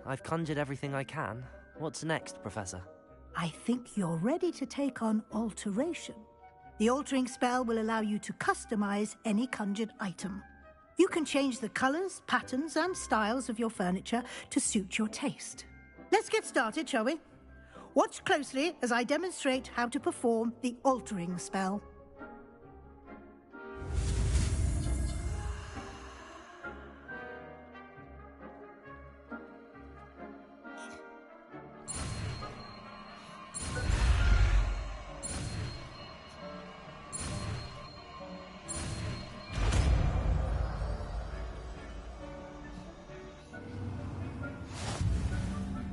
I've conjured everything I can. What's next, Professor? I think you're ready to take on alteration. The altering spell will allow you to customize any conjured item. You can change the colors, patterns, and styles of your furniture to suit your taste. Let's get started, shall we? Watch closely as I demonstrate how to perform the altering spell.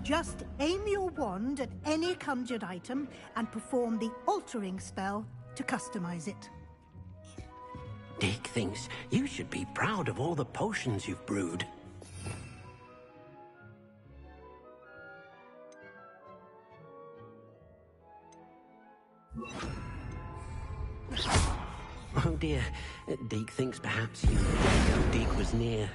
Just aim your wand at any conjured item and perform the altering spell to customize it. Dick thinks you should be proud of all the potions you've brewed. Oh dear, Deke thinks perhaps you didn't know Deke was near.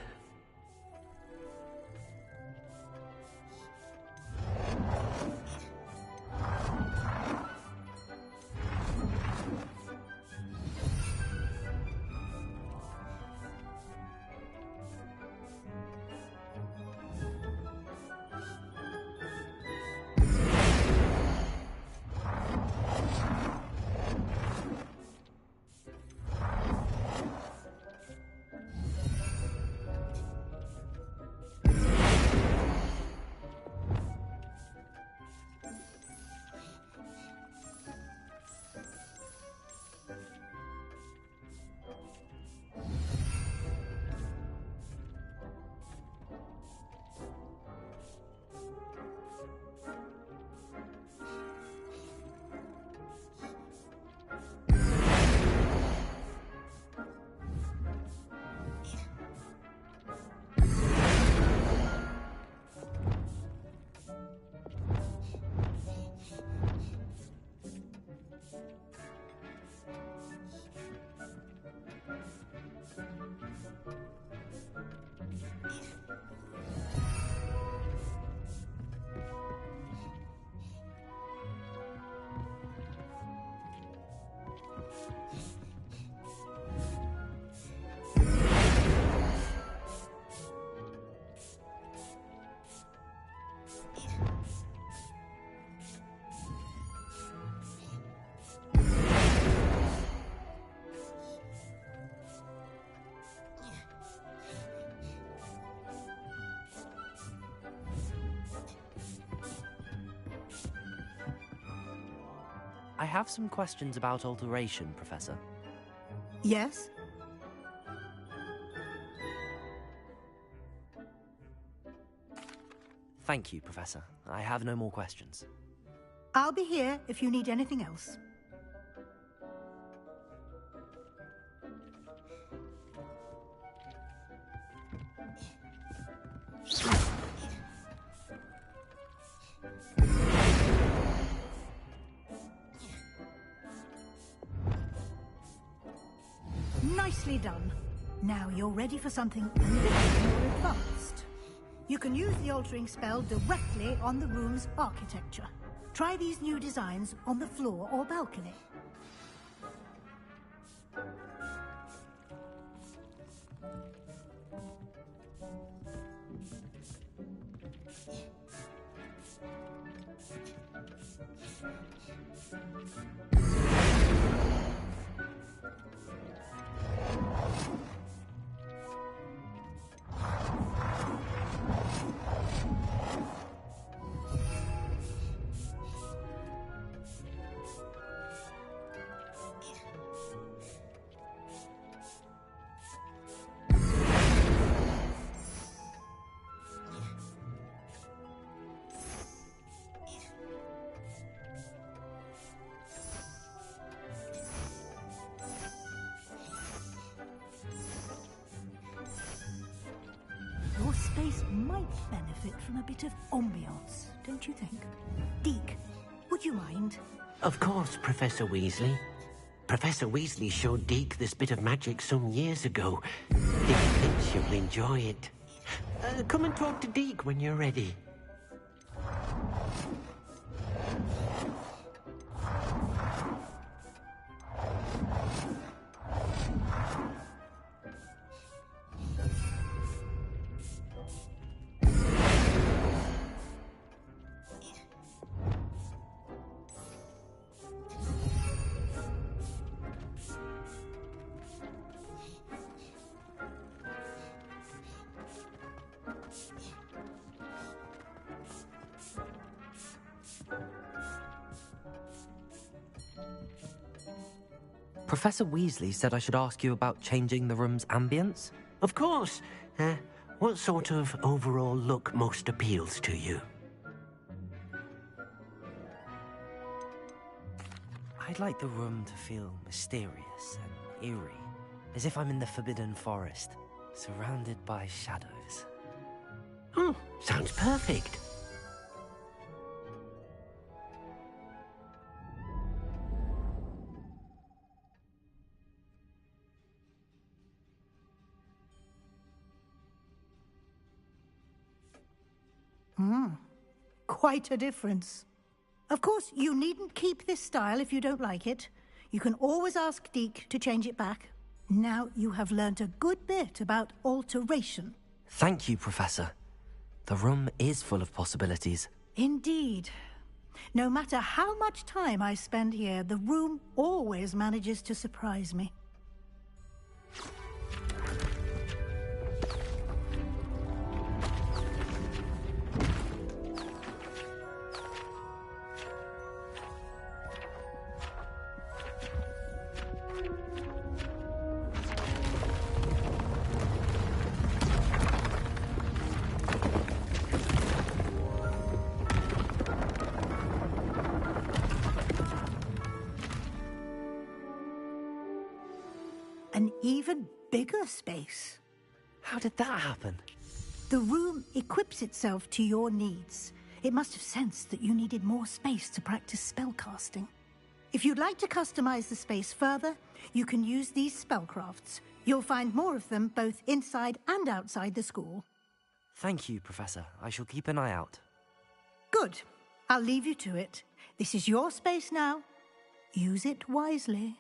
I have some questions about alteration, Professor. Yes? Thank you, Professor. I have no more questions. I'll be here if you need anything else. Nicely done. Now you're ready for something a little more advanced. You can use the altering spell directly on the room's architecture. Try these new designs on the floor or balcony. place might benefit from a bit of ambiance, don't you think? Deke, would you mind? Of course, Professor Weasley. Professor Weasley showed Deke this bit of magic some years ago. Deke thinks you'll enjoy it. Come and talk to Deke when you're ready. Professor Weasley said I should ask you about changing the room's ambience? Of course. What sort of overall look most appeals to you? I'd like the room to feel mysterious and eerie, as if I'm in the Forbidden Forest, surrounded by shadows. Oh, sounds perfect. Quite a difference. Of course, you needn't keep this style if you don't like it. You can always ask Deke to change it back. Now you have learnt a good bit about alteration. Thank you, Professor. The room is full of possibilities. Indeed. No matter how much time I spend here, the room always manages to surprise me. An even bigger space. How did that happen? The room equips itself to your needs. It must have sensed that you needed more space to practice spellcasting. If you'd like to customize the space further, you can use these spellcrafts. You'll find more of them both inside and outside the school. Thank you, Professor. I shall keep an eye out. Good. I'll leave you to it. This is your space now. Use it wisely.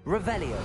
Revelio.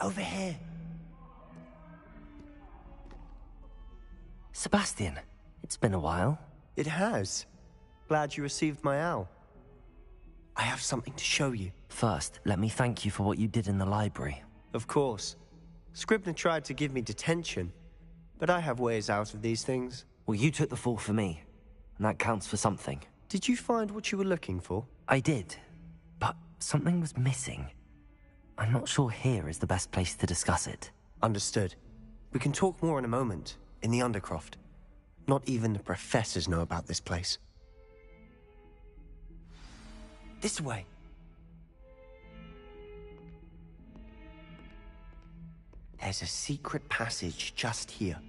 Over here. Sebastian, it's been a while. It has. Glad you received my owl. I have something to show you. First, let me thank you for what you did in the library. Of course. Scribner tried to give me detention, but I have ways out of these things. Well, you took the fall for me, and that counts for something. Did you find what you were looking for? I did, but something was missing. I'm not sure here is the best place to discuss it. Understood. We can talk more in a moment, in the Undercroft. Not even the professors know about this place. This way. There's a secret passage just here.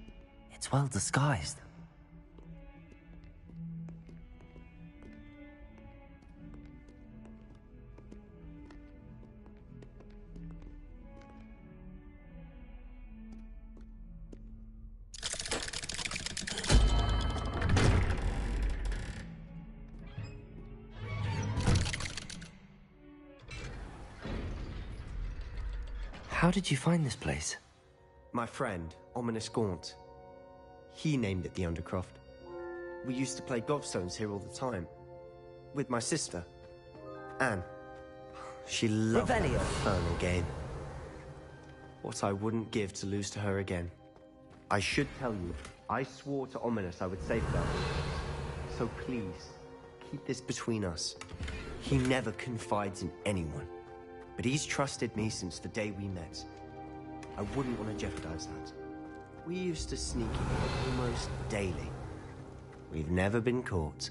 It's well disguised. How did you find this place? My friend, Ominous Gaunt. He named it the Undercroft. We used to play gobstones here all the time. With my sister, Anne. She loved that infernal game. What I wouldn't give to lose to her again. I should tell you, I swore to Ominous I would safeguard you. So please, keep this between us. He never confides in anyone. But he's trusted me since the day we met. I wouldn't want to jeopardize that. We used to sneak in almost daily. We've never been caught.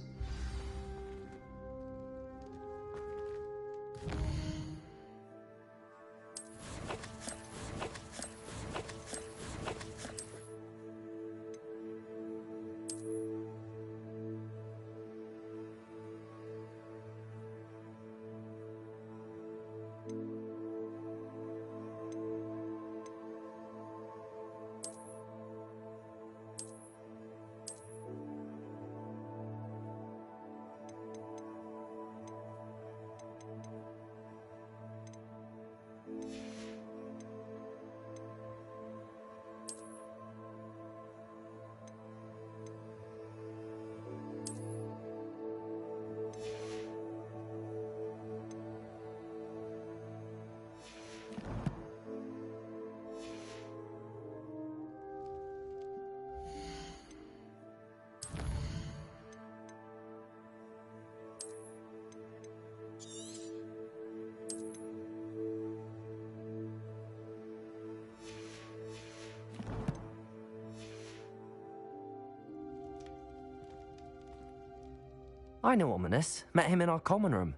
I know Ominous. Met him in our common room.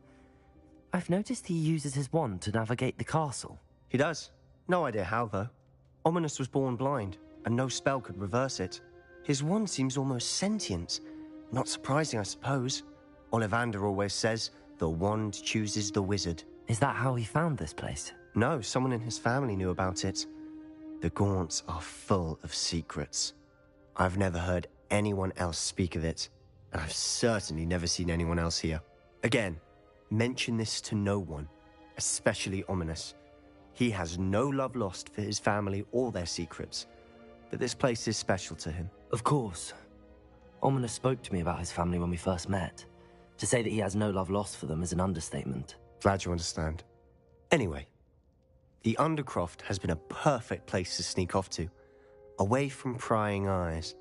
I've noticed he uses his wand to navigate the castle. He does. No idea how, though. Ominous was born blind, and no spell could reverse it. His wand seems almost sentient. Not surprising, I suppose. Ollivander always says, the wand chooses the wizard. Is that how he found this place? No, someone in his family knew about it. The Gaunts are full of secrets. I've never heard anyone else speak of it, and I've certainly never seen anyone else here. Again, mention this to no one, especially Ominous. He has no love lost for his family or their secrets, but this place is special to him. Of course. Ominous spoke to me about his family when we first met. To say that he has no love lost for them is an understatement. Glad you understand. Anyway, the Undercroft has been a perfect place to sneak off to, away from prying eyes,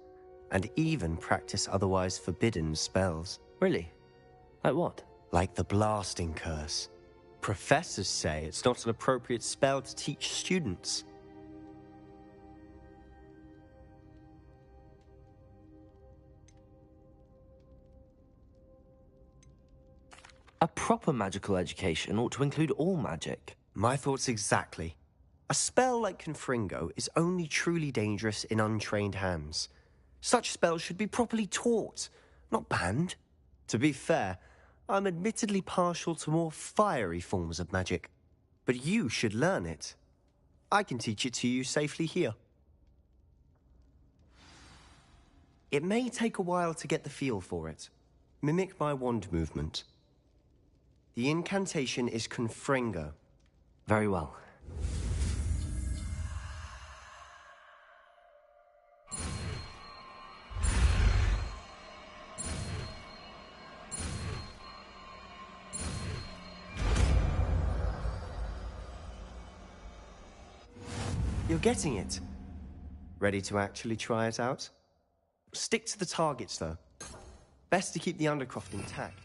and even practice otherwise forbidden spells. Really? Like what? Like the blasting curse. Professors say it's not an appropriate spell to teach students. A proper magical education ought to include all magic. My thoughts exactly. A spell like Confringo is only truly dangerous in untrained hands. Such spells should be properly taught, not banned. To be fair, I'm admittedly partial to more fiery forms of magic. But you should learn it. I can teach it to you safely here. It may take a while to get the feel for it. Mimic my wand movement. The incantation is Confringo. Very well. You're getting it. Ready to actually try it out? Stick to the targets, though. Best to keep the Undercroft intact.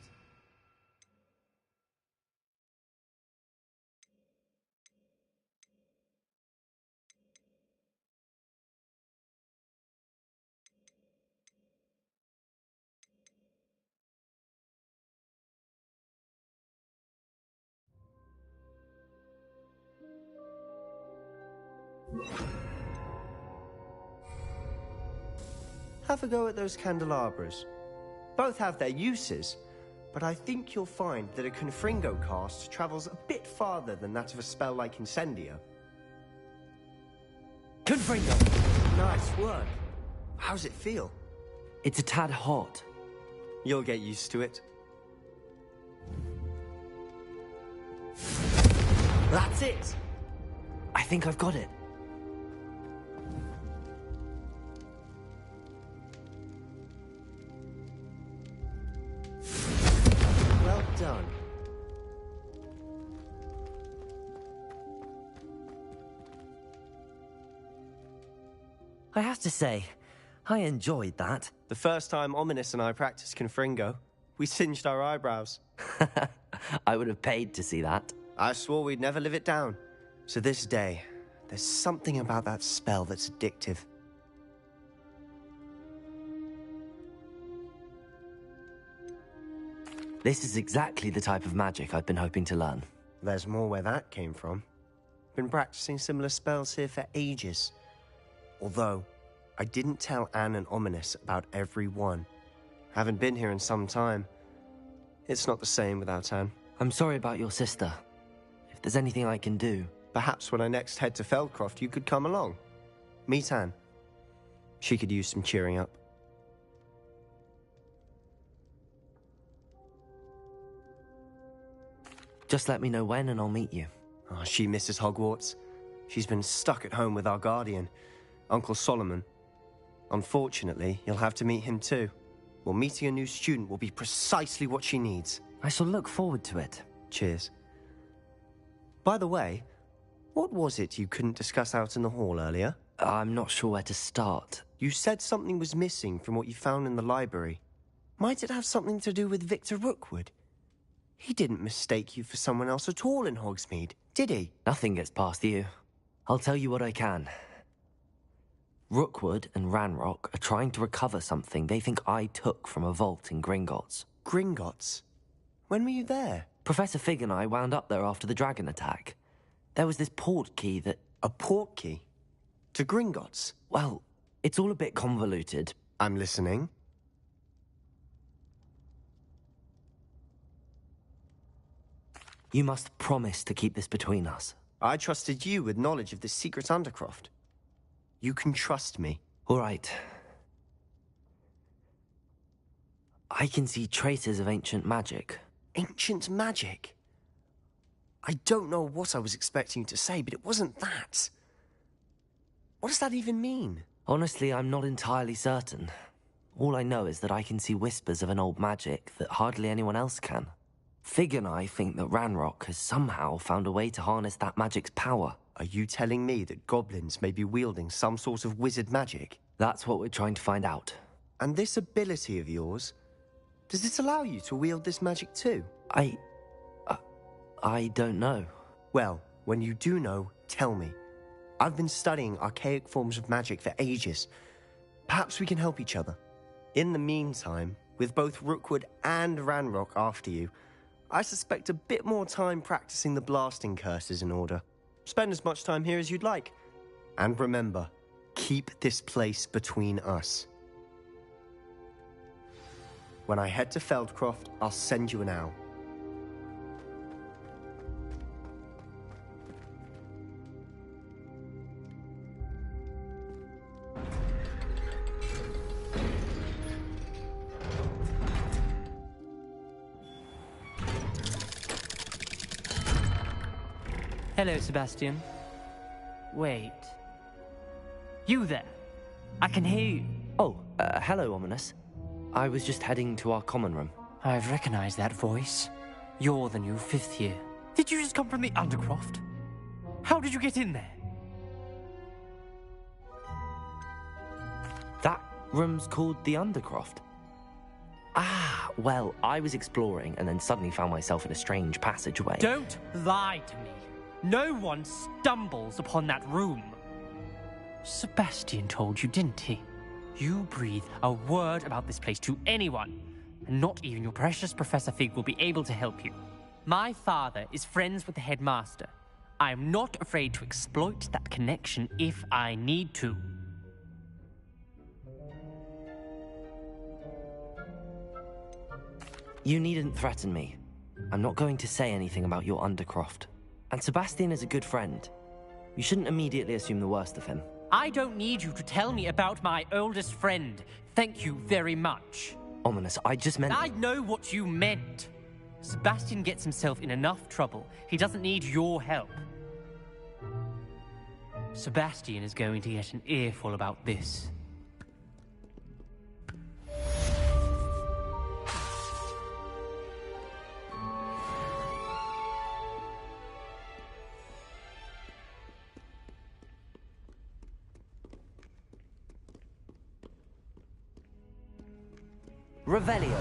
Have a go at those candelabras. Both have their uses, but I think you'll find that a Confringo cast travels a bit farther than that of a spell like Incendio. Confringo! Nice work. How's it feel? It's a tad hot. You'll get used to it. That's it! I think I've got it. Well done. I have to say, I enjoyed that. The first time Ominous and I practiced Confringo, we singed our eyebrows. I would have paid to see that. I swore we'd never live it down. To this day, there's something about that spell that's addictive. This is exactly the type of magic I've been hoping to learn. There's more where that came from. Been practicing similar spells here for ages. Although, I didn't tell Anne and Ominous about every one. Haven't been here in some time. It's not the same without Anne. I'm sorry about your sister. If there's anything I can do... Perhaps when I next head to Feldcroft, you could come along. Meet Anne. She could use some cheering up. Just let me know when and I'll meet you. Oh, she misses Hogwarts. She's been stuck at home with our guardian, Uncle Solomon. Unfortunately, you'll have to meet him too. Well, meeting a new student will be precisely what she needs. I shall look forward to it. Cheers. By the way, what was it you couldn't discuss out in the hall earlier? I'm not sure where to start. You said something was missing from what you found in the library. Might it have something to do with Victor Rookwood? He didn't mistake you for someone else at all in Hogsmeade, did he? Nothing gets past you. I'll tell you what I can. Rookwood and Ranrock are trying to recover something they think I took from a vault in Gringotts. Gringotts? When were you there? Professor Fig and I wound up there after the dragon attack. There was this port key that... A port key? To Gringotts? Well, it's all a bit convoluted. I'm listening. You must promise to keep this between us. I trusted you with knowledge of the secret Undercroft. You can trust me. All right. I can see traces of ancient magic. Ancient magic? I don't know what I was expecting you to say, but it wasn't that. What does that even mean? Honestly, I'm not entirely certain. All I know is that I can see whispers of an old magic that hardly anyone else can. Fig and I think that Ranrock has somehow found a way to harness that magic's power. Are you telling me that goblins may be wielding some sort of wizard magic? That's what we're trying to find out. And this ability of yours, does it allow you to wield this magic too? I don't know. Well, when you do know, tell me. I've been studying archaic forms of magic for ages. Perhaps we can help each other. In the meantime, with both Rookwood and Ranrock after you, I suspect a bit more time practicing the blasting curse is in order. Spend as much time here as you'd like. And remember, keep this place between us. When I head to Feldcroft, I'll send you an owl. Hello, Sebastian. Wait. You there? I can hear you. Oh, hello, Ominous. I was just heading to our common room. I've recognized that voice. You're the new 5th year. Did you just come from the Undercroft? How did you get in there? That room's called the Undercroft. Ah, well, I was exploring and then suddenly found myself in a strange passageway. Don't lie to me. No one stumbles upon that room. Sebastian told you, didn't he? You breathe a word about this place to anyone, and not even your precious Professor Fig will be able to help you. My father is friends with the headmaster. I am not afraid to exploit that connection if I need to. You needn't threaten me. I'm not going to say anything about your Undercroft. And Sebastian is a good friend. You shouldn't immediately assume the worst of him. I don't need you to tell me about my oldest friend. Thank you very much. Ominous, I just meant... I know what you meant. Sebastian gets himself in enough trouble. He doesn't need your help. Sebastian is going to get an earful about this. Revelio.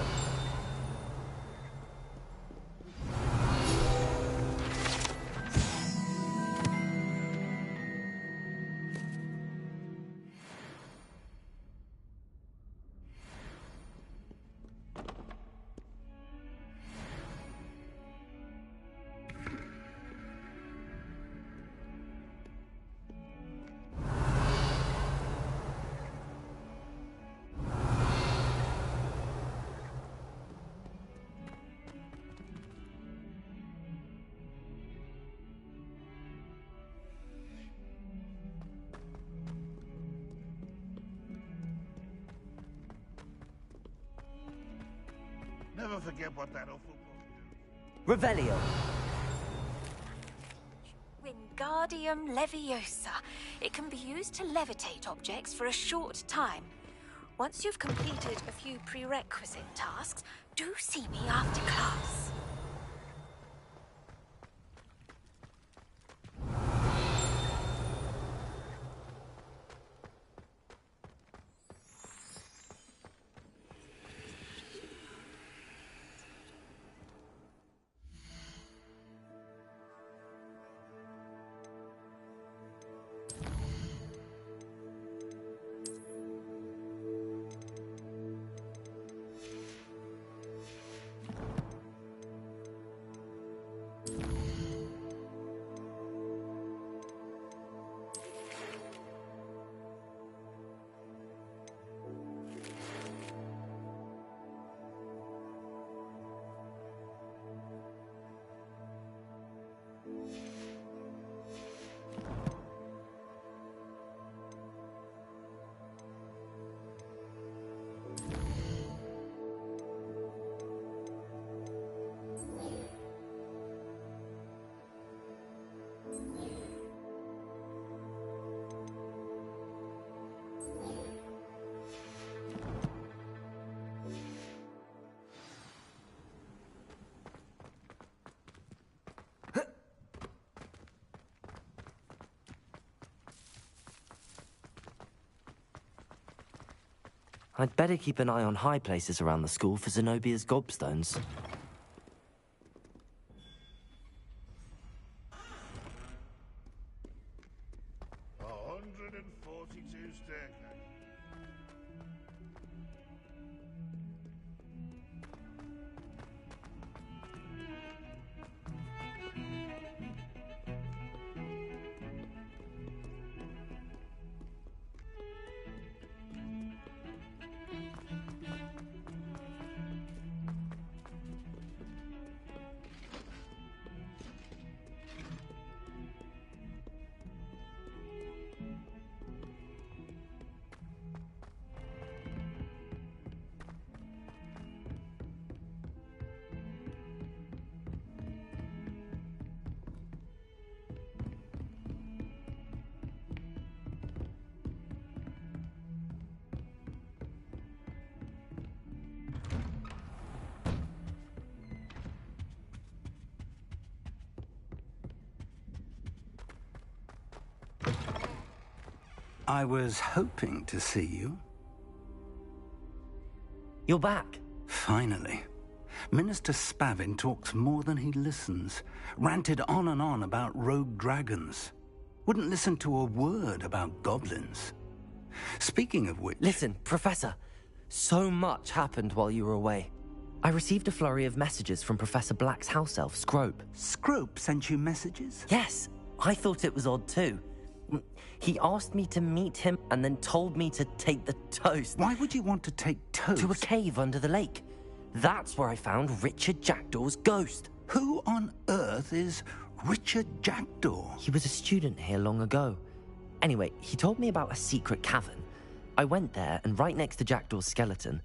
Never forget what that awful... Revelio. Wingardium Leviosa. It can be used to levitate objects for a short time. Once you've completed a few prerequisite tasks, do see me after class. I'd better keep an eye on high places around the school for Zenobia's gobstones. 142 staircase. I was hoping to see you. You're back. Finally. Minister Spavin talks more than he listens. Ranted on and on about rogue dragons. Wouldn't listen to a word about goblins. Speaking of which... Listen, Professor. So much happened while you were away. I received a flurry of messages from Professor Black's house elf, Scrope. Scrope sent you messages? Yes. I thought it was odd too. He asked me to meet him and then told me to take the toast. Why would you want to take toast? To a cave under the lake. That's where I found Richard Jackdaw's ghost. Who on earth is Richard Jackdaw? He was a student here long ago. Anyway, he told me about a secret cavern. I went there, and right next to Jackdaw's skeleton,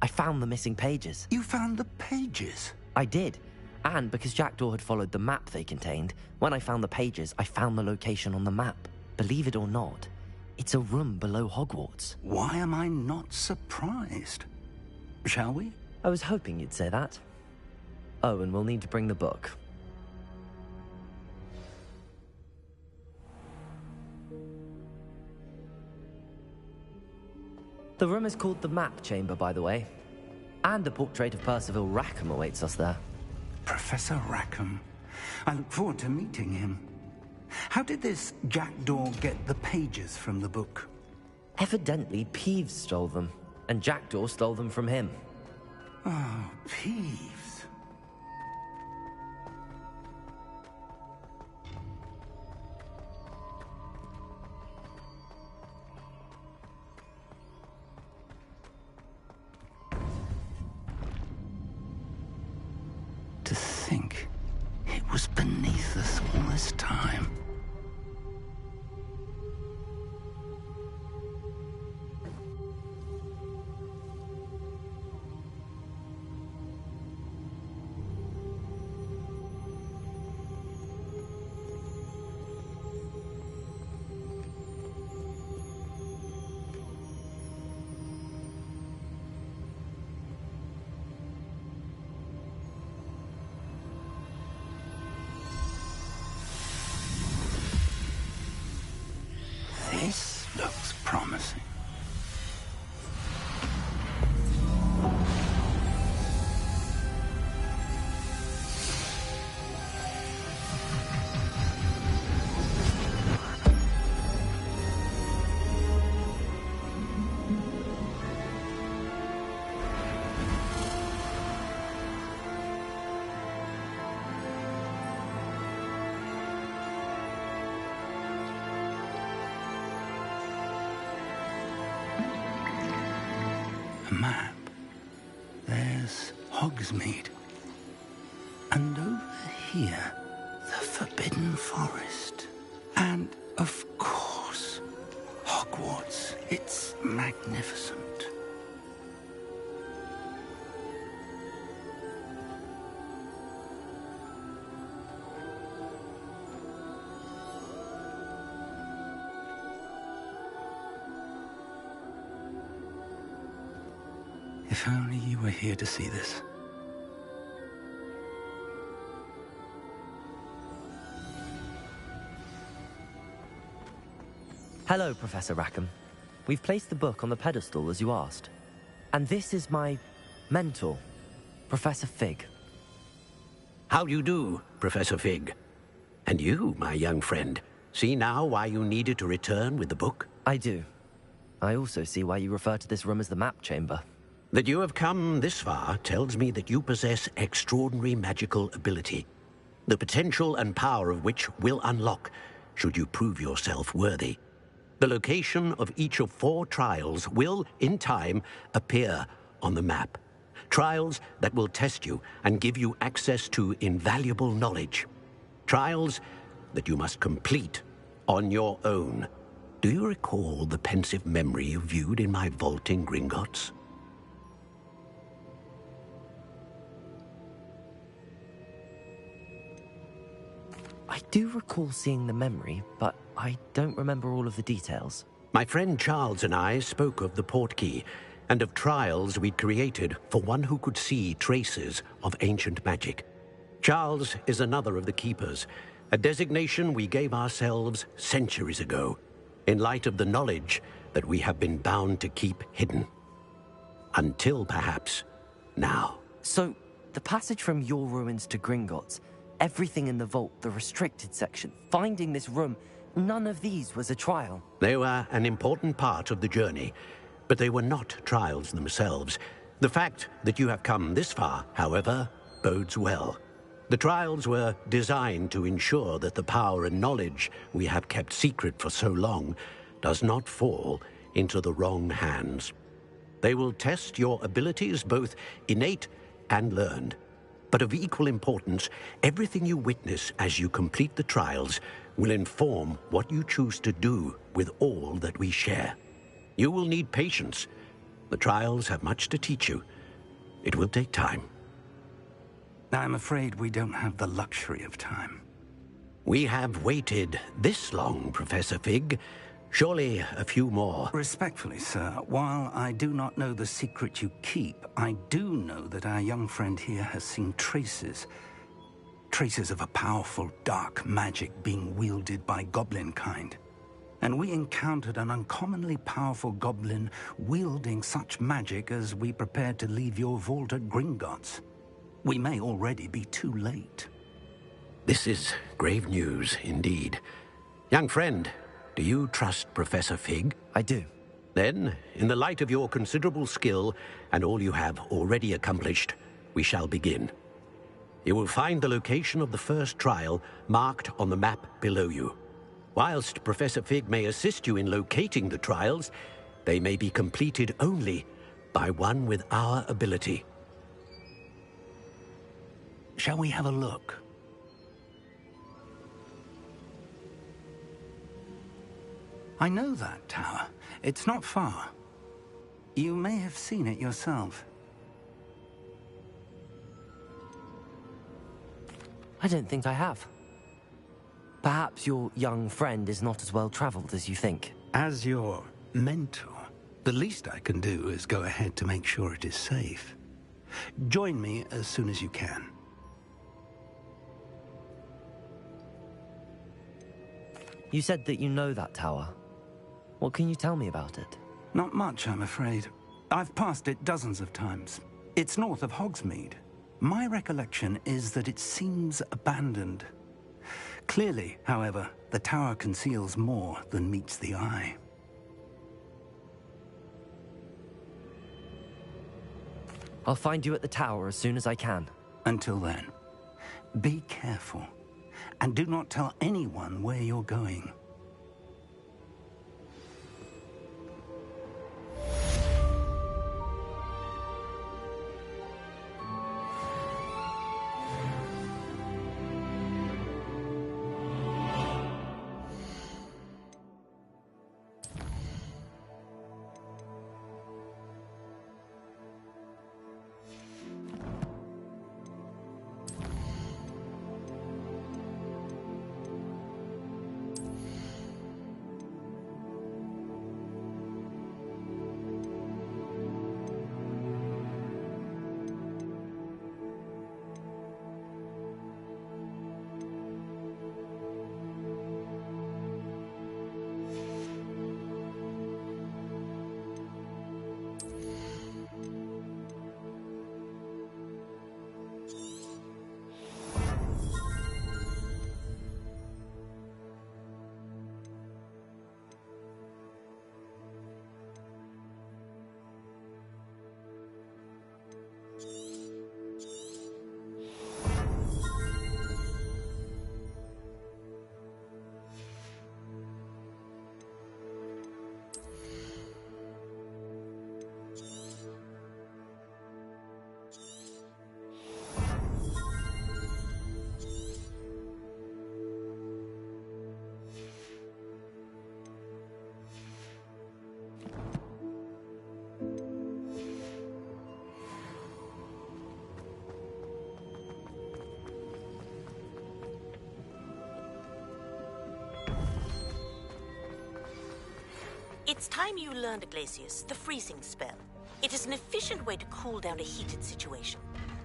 I found the missing pages. You found the pages? I did. And because Jackdaw had followed the map they contained, when I found the pages, I found the location on the map. Believe it or not, it's a room below Hogwarts. Why am I not surprised? Shall we? I was hoping you'd say that. Oh, and we'll need to bring the book. The room is called the Map Chamber, by the way. And a portrait of Percival Rackham awaits us there. Professor Rackham. I look forward to meeting him. How did this Jackdaw get the pages from the book? Evidently, Peeves stole them, and Jackdaw stole them from him. Oh, Peeves. To think it was beneath us all this time. This looks promising. A map. There's Hogsmeade. And over here, the Forbidden Forest. And, of course, Hogwarts. It's magnificent. If only you were here to see this. Hello, Professor Rackham. We've placed the book on the pedestal as you asked. And this is my mentor, Professor Fig. How do you do, Professor Fig? And you, my young friend, see now why you needed to return with the book? I do. I also see why you refer to this room as the Map Chamber. That you have come this far tells me that you possess extraordinary magical ability, the potential and power of which will unlock, should you prove yourself worthy. The location of each of 4 trials will, in time, appear on the map. Trials that will test you and give you access to invaluable knowledge. Trials that you must complete on your own. Do you recall the pensive memory you viewed in my vault in Gringotts? I do recall seeing the memory, but I don't remember all of the details. My friend Charles and I spoke of the portkey and of trials we'd created for one who could see traces of ancient magic. Charles is another of the keepers, a designation we gave ourselves centuries ago. in light of the knowledge that we have been bound to keep hidden. Until, perhaps, now. So, the passage from your ruins to Gringotts, everything in the vault, the restricted section, finding this room, none of these was a trial. They were an important part of the journey, but they were not trials themselves. The fact that you have come this far, however, bodes well. The trials were designed to ensure that the power and knowledge we have kept secret for so long does not fall into the wrong hands. They will test your abilities, both innate and learned. But of equal importance, everything you witness as you complete the trials will inform what you choose to do with all that we share. You will need patience. The trials have much to teach you. It will take time. I'm afraid we don't have the luxury of time. We have waited this long, Professor Fig. Surely a few more. Respectfully, sir, while I do not know the secret you keep, I do know that our young friend here has seen traces of a powerful dark magic being wielded by goblin kind. And we encountered an uncommonly powerful goblin wielding such magic as we prepared to leave your vault at Gringotts. We may already be too late. This is grave news indeed. Young friend, do you trust Professor Fig? I do. Then, in the light of your considerable skill and all you have already accomplished, we shall begin. You will find the location of the first trial marked on the map below you. Whilst Professor Fig may assist you in locating the trials, they may be completed only by one with our ability. Shall we have a look? I know that tower. It's not far. You may have seen it yourself. I don't think I have. Perhaps your young friend is not as well traveled as you think. As your mentor, the least I can do is go ahead to make sure it is safe. Join me as soon as you can. You said that you know that tower. What can you tell me about it? Not much, I'm afraid. I've passed it dozens of times. It's north of Hogsmeade. My recollection is that it seems abandoned. Clearly, however, the tower conceals more than meets the eye. I'll find you at the tower as soon as I can. Until then, be careful, and do not tell anyone where you're going. It's time you learned, Glacius, the freezing spell. It is an efficient way to cool down a heated situation.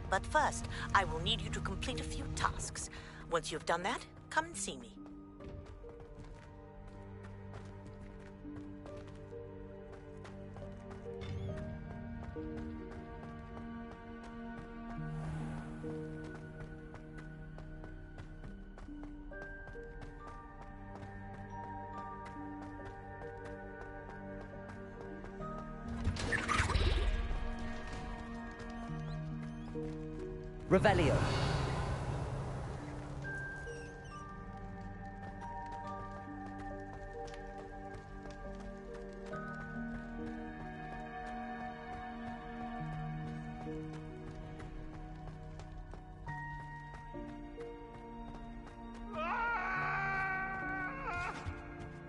But first, I will need you to complete a few tasks. Once you've done that, come and see me. Revelio.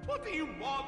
What do you want?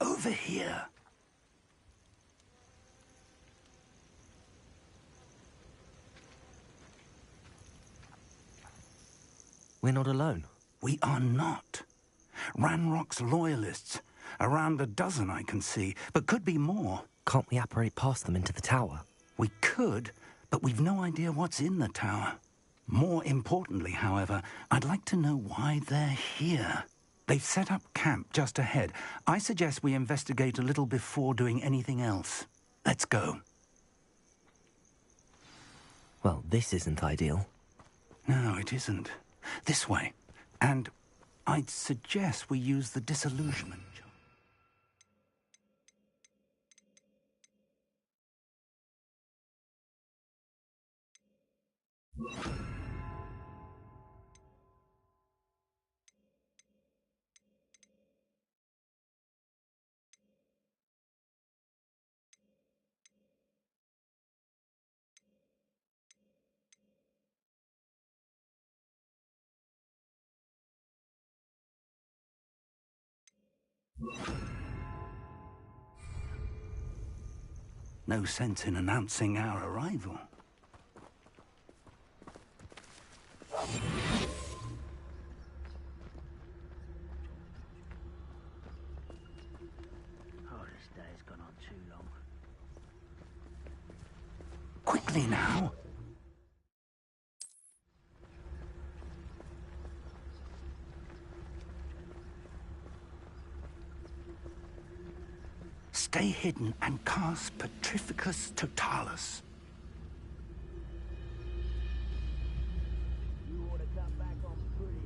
Over here. We're not alone. We are not. Ranrock's loyalists. Around a dozen I can see, but could be more. Can't we apparate past them into the tower? We could, but we've no idea what's in the tower. More importantly, however, I'd like to know why they're here. They've set up camp just ahead. I suggest we investigate a little before doing anything else. Let's go. Well, this isn't ideal. No, it isn't. This way. And I'd suggest we use the disillusionment charm. No sense in announcing our arrival. Oh, this day's gone on too long. Quickly now. Stay hidden and cast Petrificus Totalis. You ought to come back on pretty.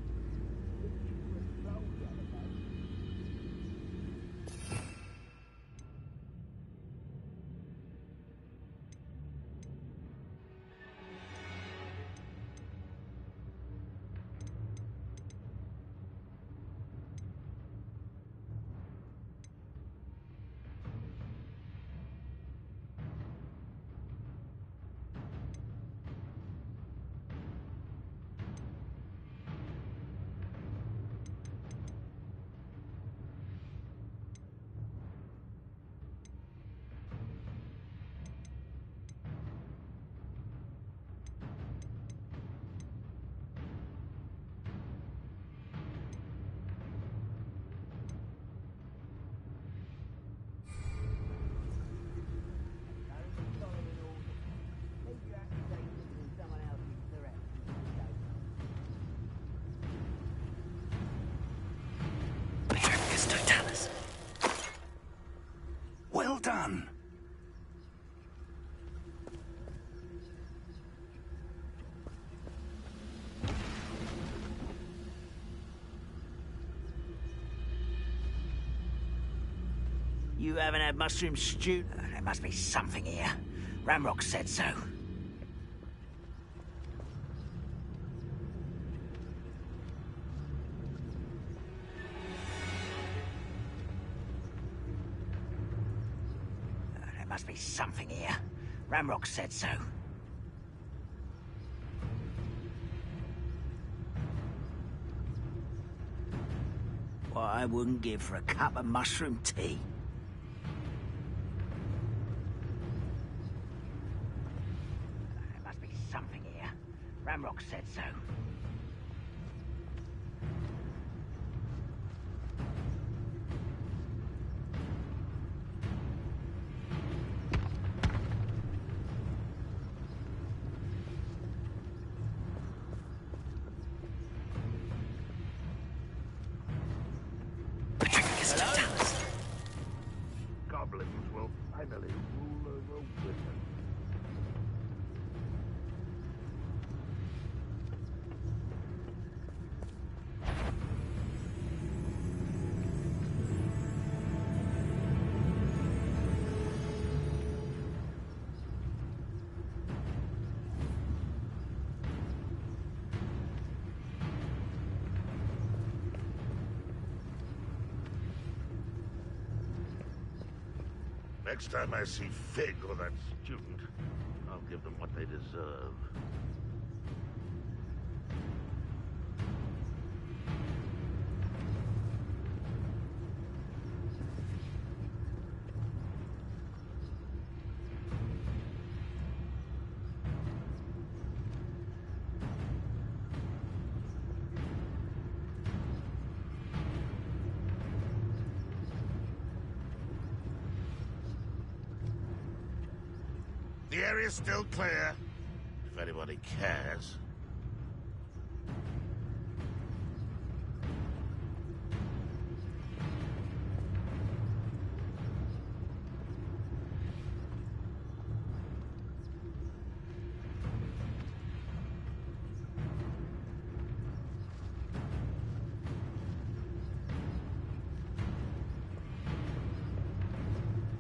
You haven't had mushroom stew? There must be something here. Ramrock said so. There must be something here. Ramrock said so. What I wouldn't give for a cup of mushroom tea. There must be something here. Ramrock said so. Goblins will finally rule over women. Next time I see Fig or that student, I'll give them what they deserve. The area's still clear, if anybody cares.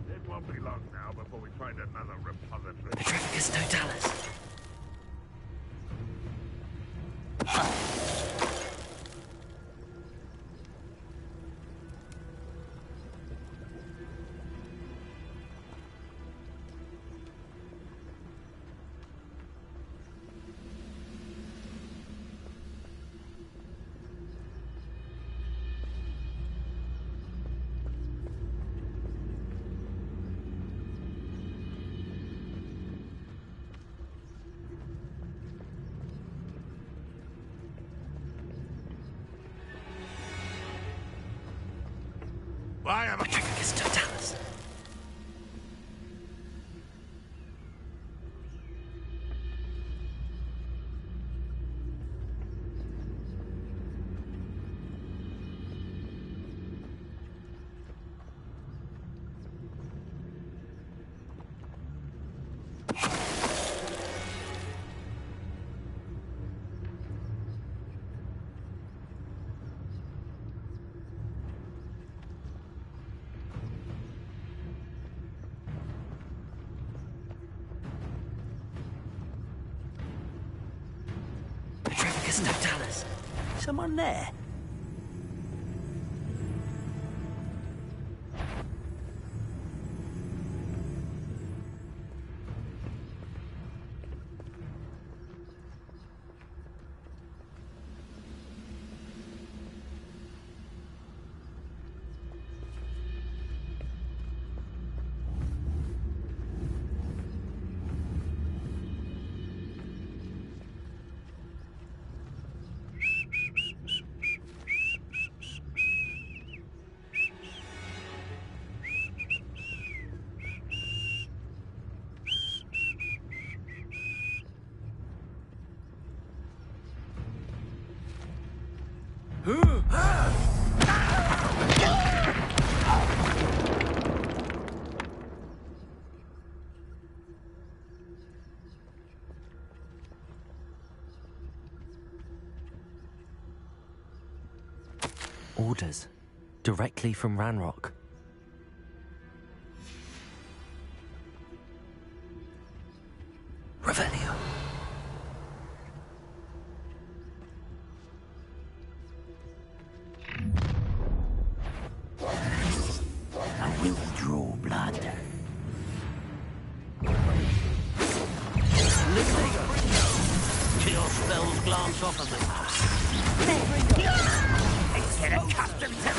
It won't be long now before we find another repository. Petrificus totalis. Why am I... Petrificus totalis. Petrificus totalis. Someone there? Orders. Directly from Ranrock. spells glance off of them. Let's get accustomed to that.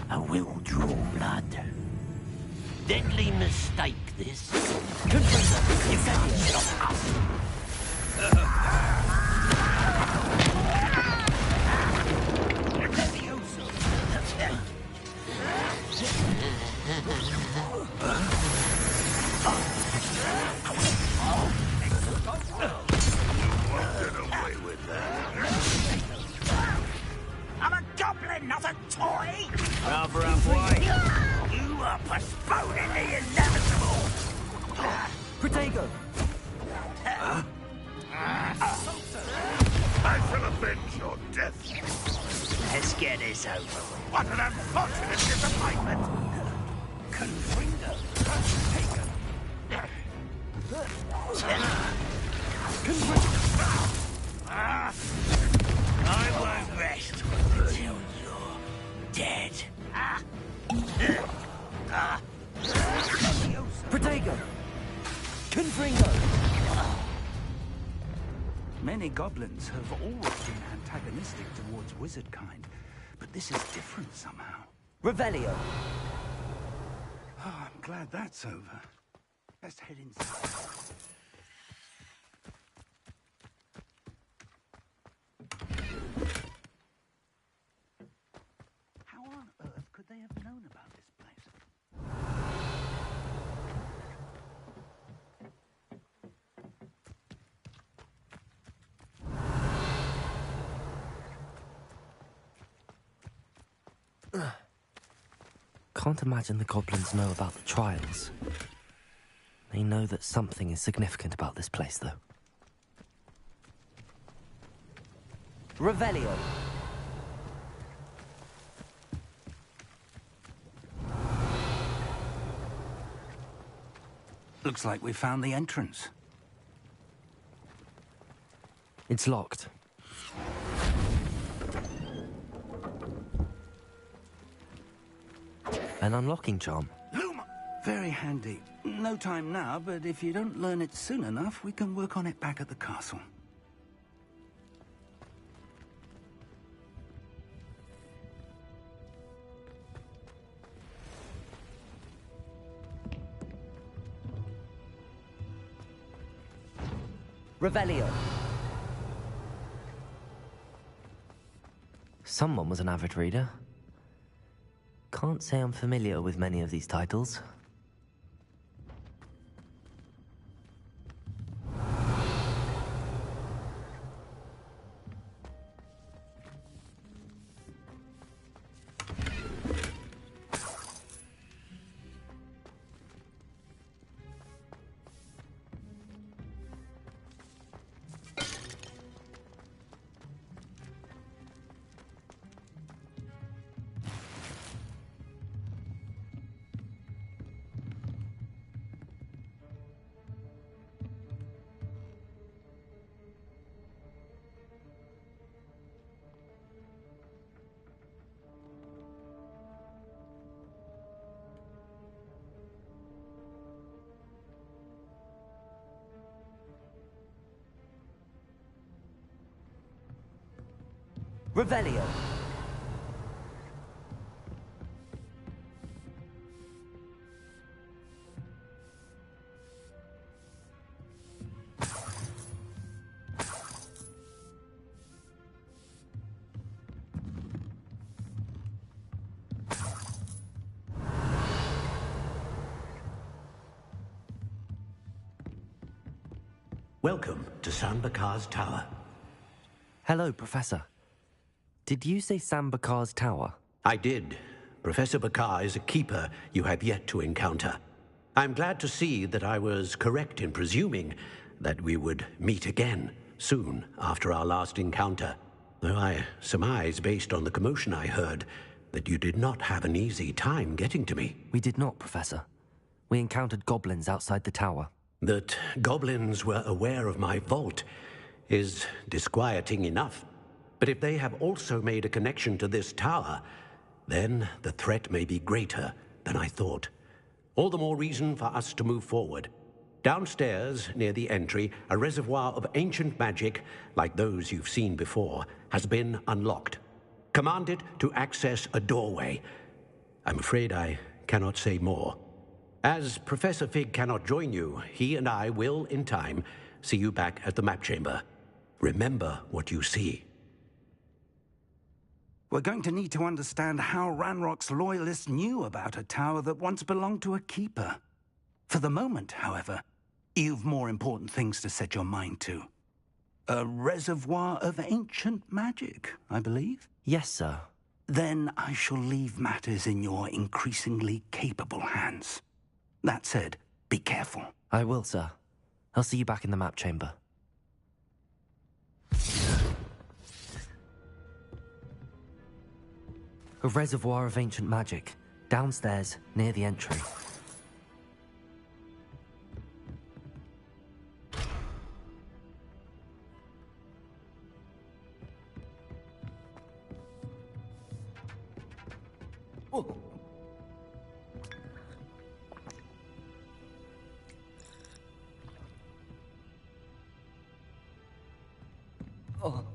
I will draw blood. Deadly mistake, this. Confessor, you can't stop us. I'm a goblin, not a toy! Rather halfway. You are postponing the inevitable! Protego! I shall avenge your death. Let's get this over with. What an unfortunate disappointment! Confringo! I won't rest until you're dead. Protego! Confringo! Many goblins have always been antagonistic towards wizard kind, but this is different somehow. Revelio! Oh, I'm glad that's over. Let's head inside. How on earth could they have known about this place? Can't imagine the goblins know about the trials. They know that something is significant about this place, though. Revelio! Looks like we found the entrance. It's locked. An unlocking charm. Very handy. No time now, but if you don't learn it soon enough, we can work on it back at the castle. Revelio! Someone was an avid reader. Can't say I'm familiar with many of these titles. Revelio! Welcome to San Bakar's Tower. Hello, Professor. Did you say Sam Bakar's tower? I did. Professor Bakar is a keeper you have yet to encounter. I'm glad to see that I was correct in presuming that we would meet again soon after our last encounter. Though I surmise, based on the commotion I heard, that you did not have an easy time getting to me. We did not, Professor. We encountered goblins outside the tower. That goblins were aware of my vault is disquieting enough. But if they have also made a connection to this tower, then the threat may be greater than I thought. All the more reason for us to move forward. Downstairs, near the entry, a reservoir of ancient magic, like those you've seen before, has been unlocked. Command it to access a doorway. I'm afraid I cannot say more. As Professor Fig cannot join you, he and I will, in time, see you back at the map chamber. Remember what you see. We're going to need to understand how Ranrock's loyalists knew about a tower that once belonged to a keeper. For the moment, however, you've more important things to set your mind to. A reservoir of ancient magic, I believe? Yes, sir. Then I shall leave matters in your increasingly capable hands. That said, be careful. I will, sir. I'll see you back in the map chamber. A reservoir of ancient magic, downstairs, near the entry. Oh. Oh.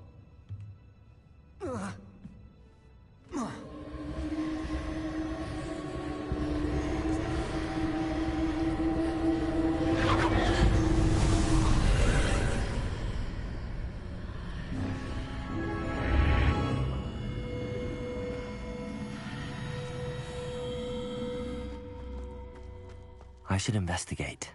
I should investigate.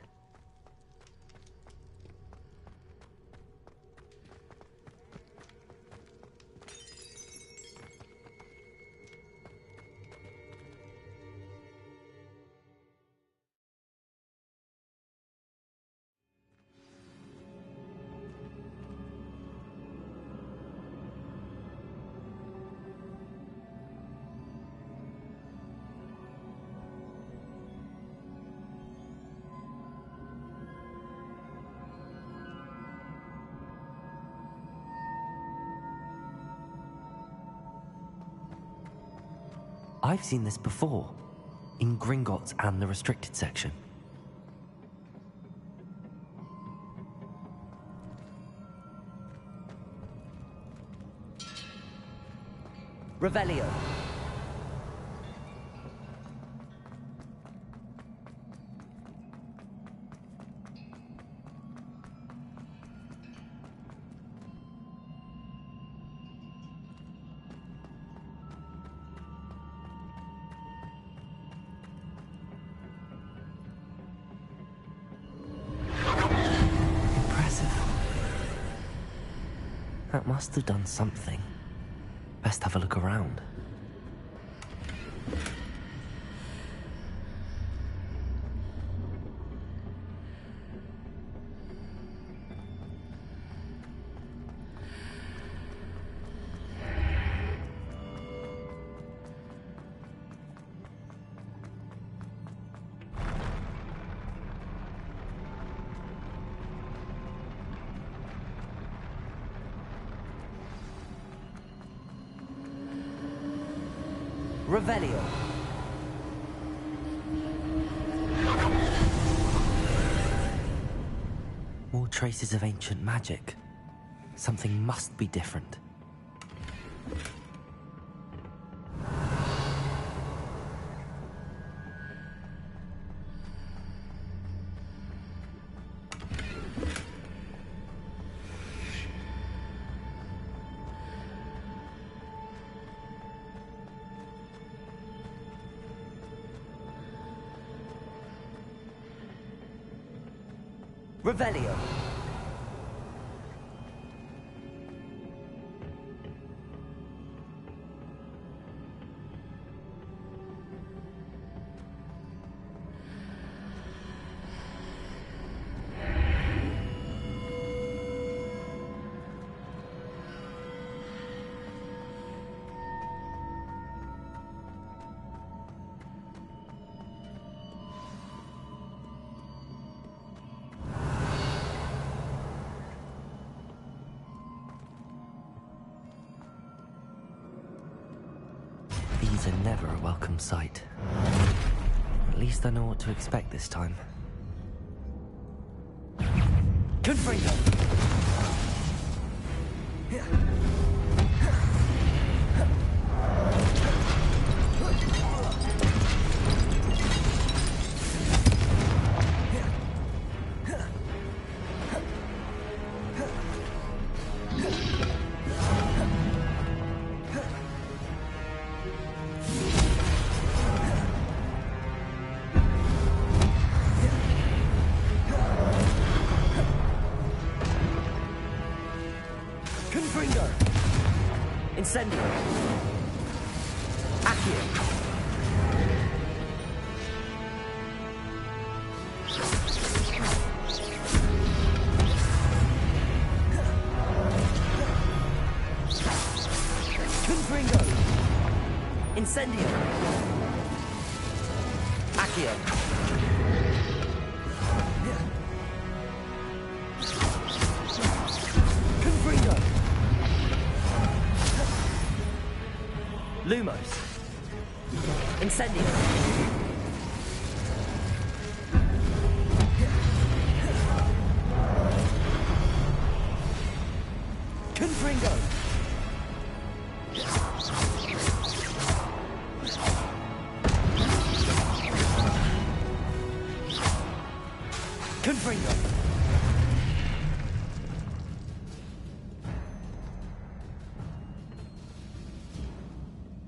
I've seen this before, in Gringotts and the restricted section. Revelio. That must have done something. Best have a look around. Revelio. More traces of ancient magic. Something must be different. Revelio. Traps are never a welcome sight. At least I know what to expect this time. Confringo! Incendio. Accio. Confringo. Incendio. Accio. Confringo. Lumos. Incendio. Confringo. Confringo.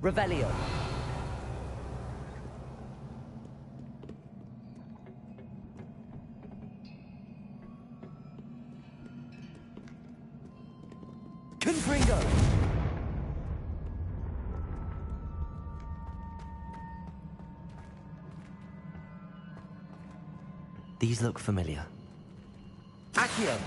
Revelio. Confringo. These look familiar. Accio.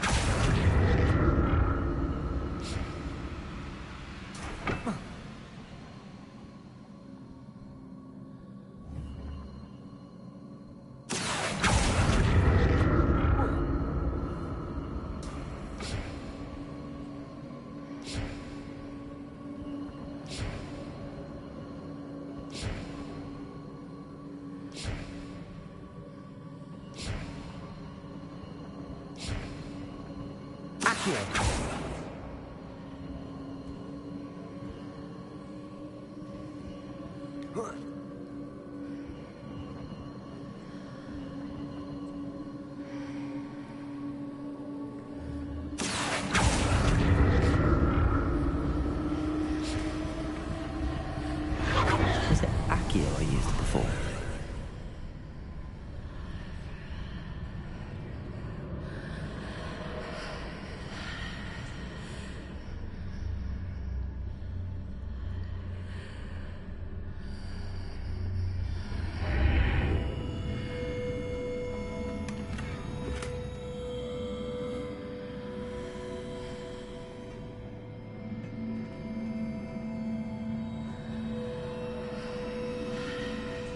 Was it Accio I used before?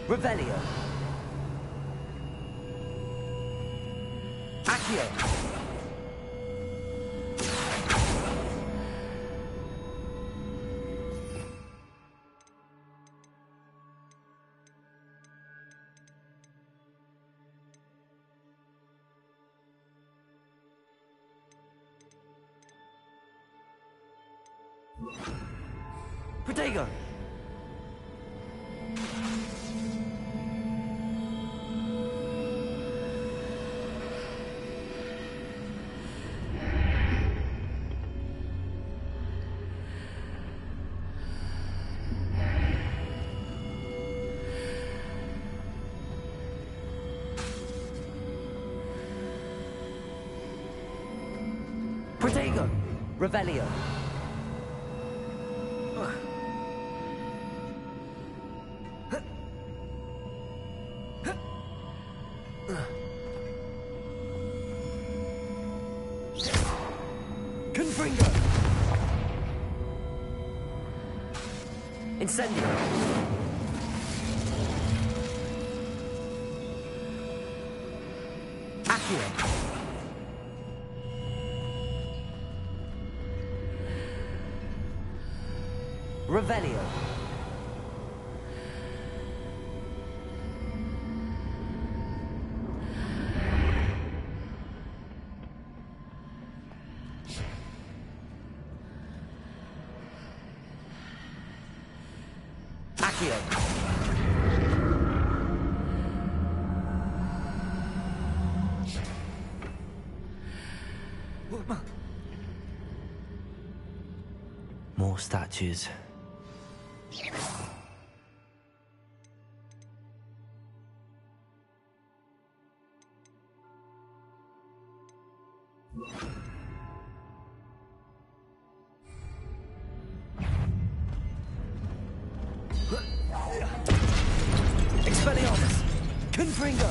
Revelio. Accio. Protego. Protego. Revelio. Confringo. Incendio. Accio. Revelio. Accio. More statues. Expelliarmus! Confringo!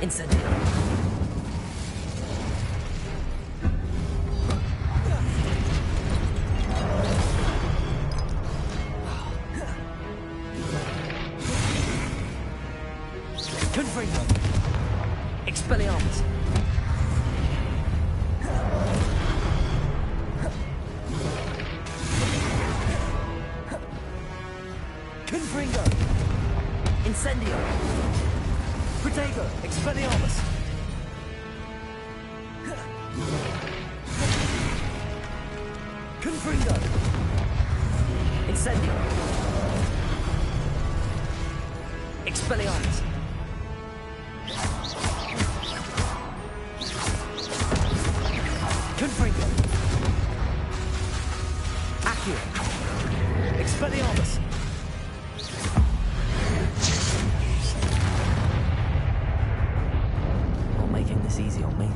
Incendio! Confringo! Expelliarmus! Confringo! Incendio! Protego! Expelliarmus! Confringo! Incendio! Expelliarmus! Confringo! Accio! Expelliarmus! Not making this easy on me.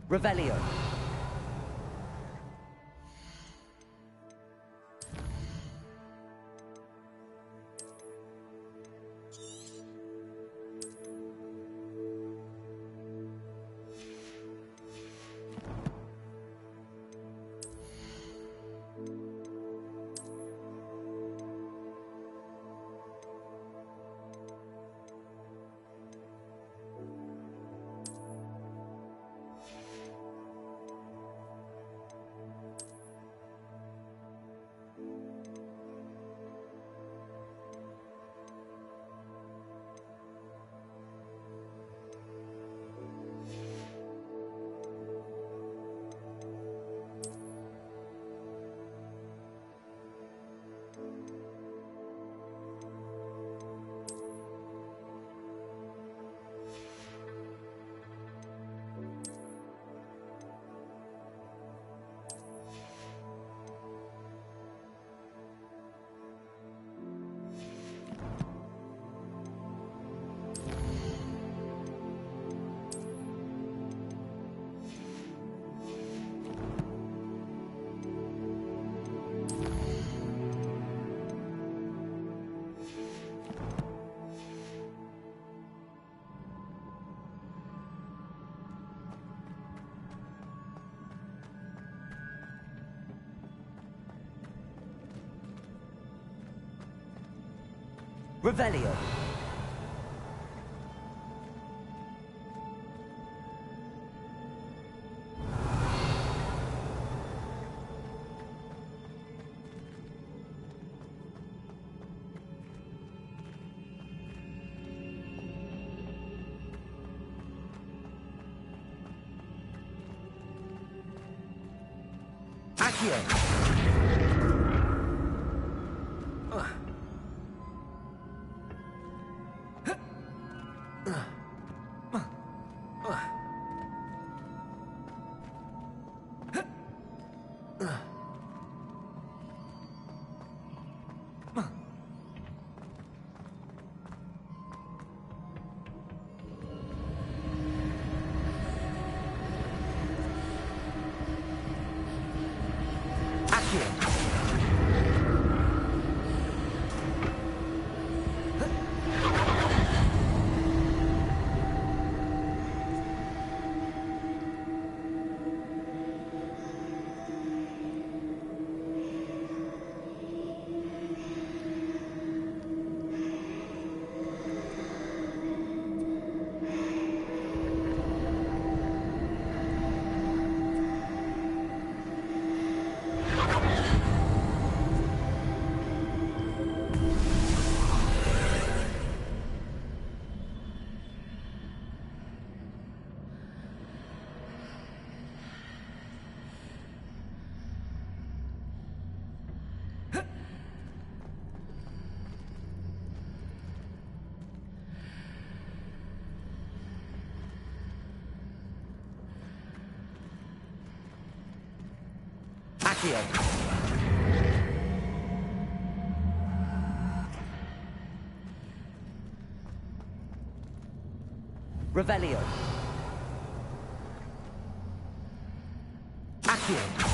Revelio. Revelio. Accio. Accio! Revelio! Accio!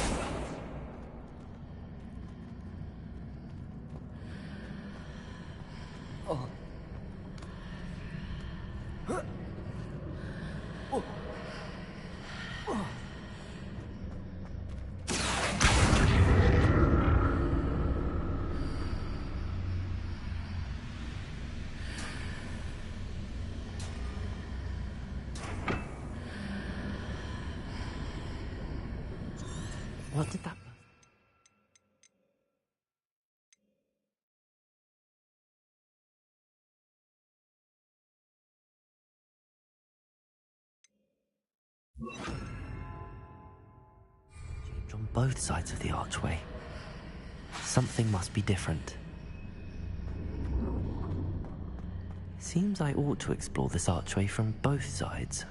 What did that... Change on both sides of the archway. Something must be different. Seems I ought to explore this archway from both sides.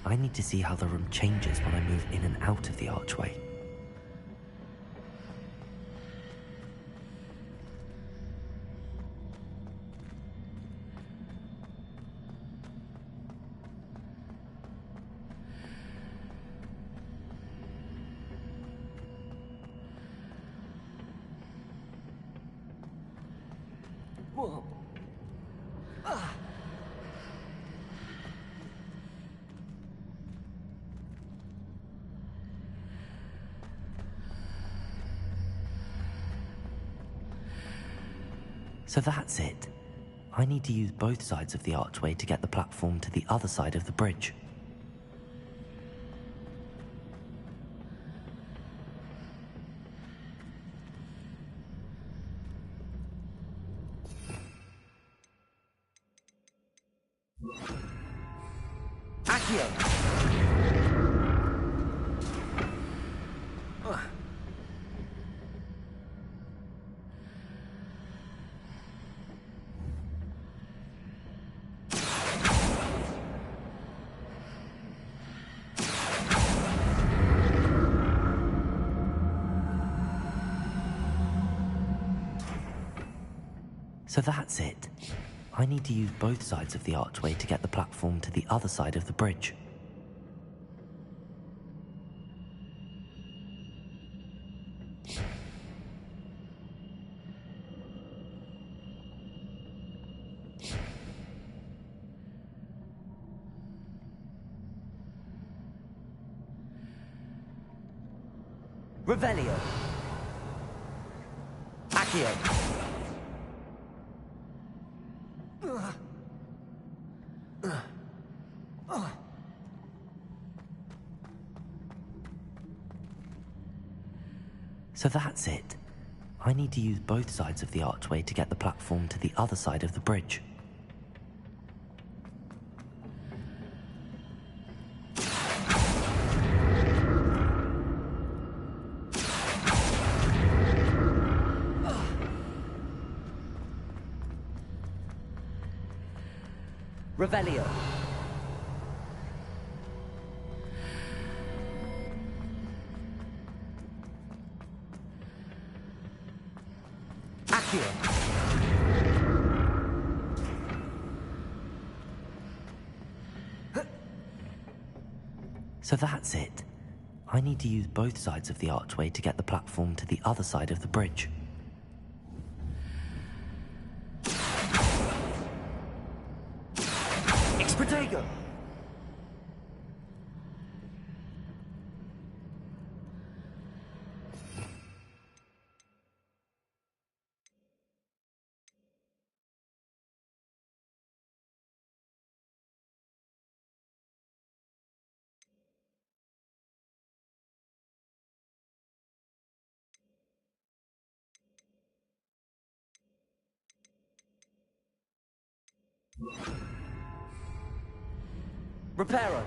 I need to see how the room changes when I move in and out of the archway. Whoa. So that's it. I need to use both sides of the archway to get the platform to the other side of the bridge. Accio! So that's it. I need to use both sides of the archway to get the platform to the other side of the bridge. Revelio! Accio! So that's it. I need to use both sides of the archway to get the platform to the other side of the bridge. Revelio! Accio! So that's it. I need to use both sides of the archway to get the platform to the other side of the bridge. Protego! Reparo!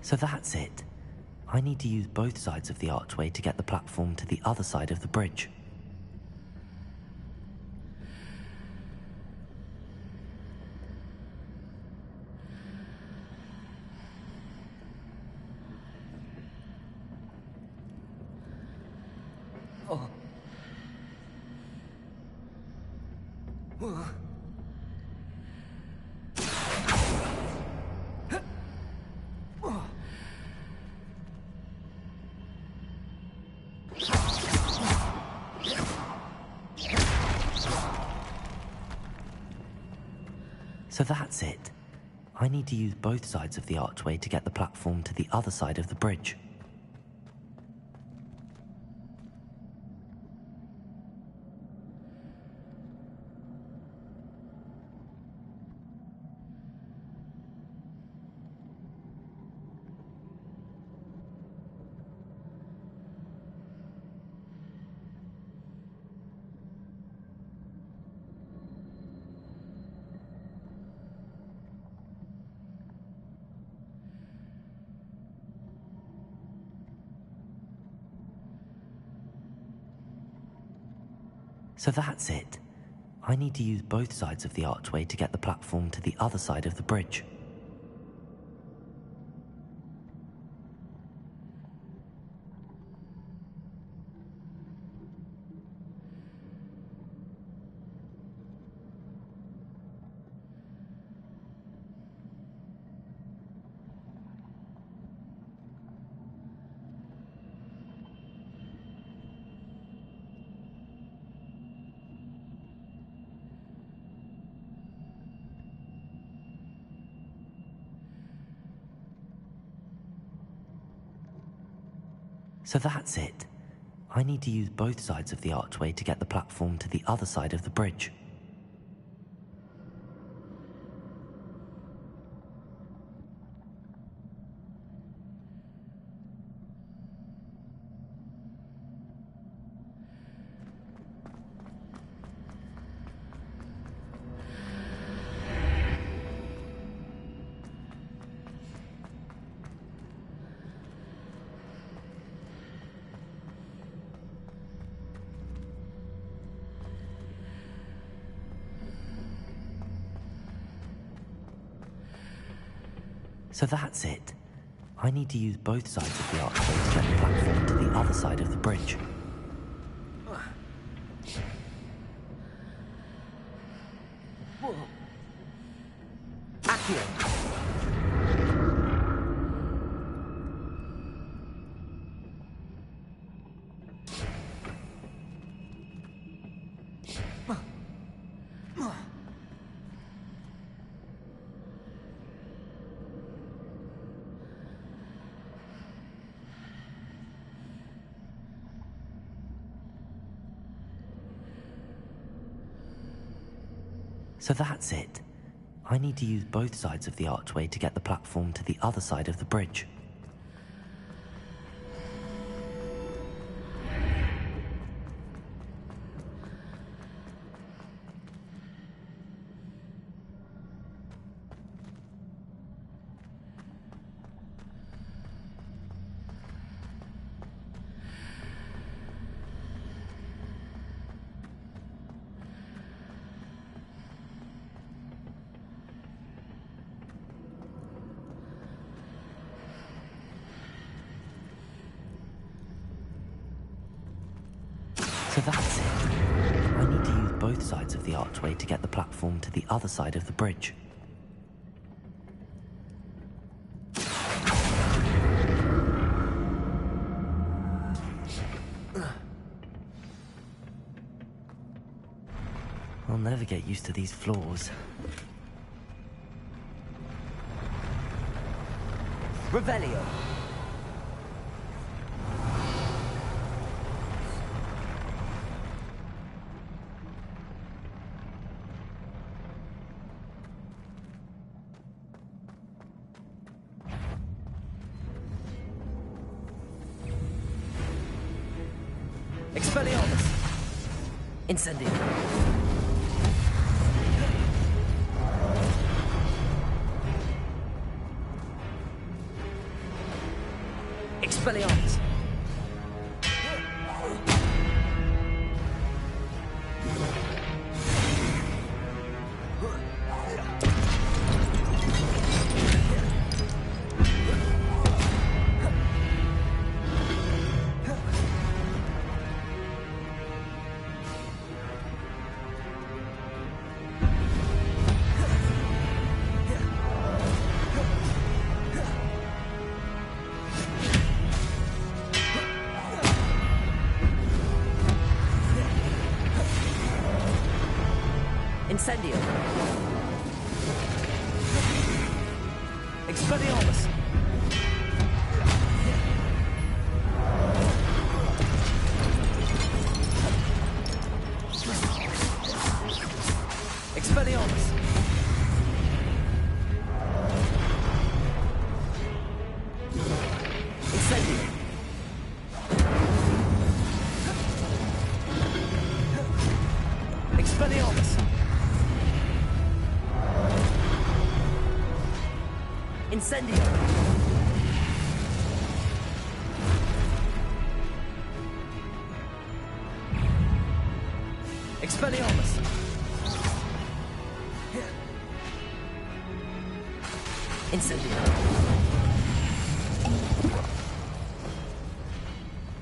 So that's it. I need to use both sides of the archway to get the platform to the other side of the bridge. So that's it. I need to use both sides of the archway to get the platform to the other side of the bridge. So that's it. I need to use both sides of the archway to get the platform to the other side of the bridge. So that's it. I need to use both sides of the archway to get the platform to the other side of the bridge. So that's it. I need to use both sides of the archway to get the platform to the other side of the bridge. So that's it. I need to use both sides of the archway to get the platform to the other side of the bridge. So that's it. I need to use both sides of the archway to get the platform to the other side of the bridge. I'll never get used to these floors. Revelio. Expelliarmus! Incendio! Expelliarmus! Incendio! Expelliarmus! Expelliarmus! Incendio! Expelliarmus! Incendio! Expelliarmus! Incendio!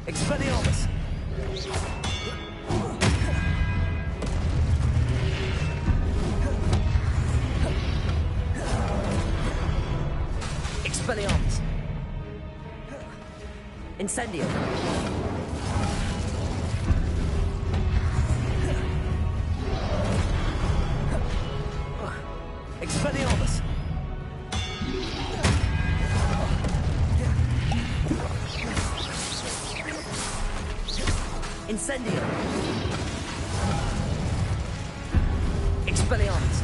Expelliarmus! Expelliarmus! Incendio! Expelliarmus! Incendio! Expelliarmus!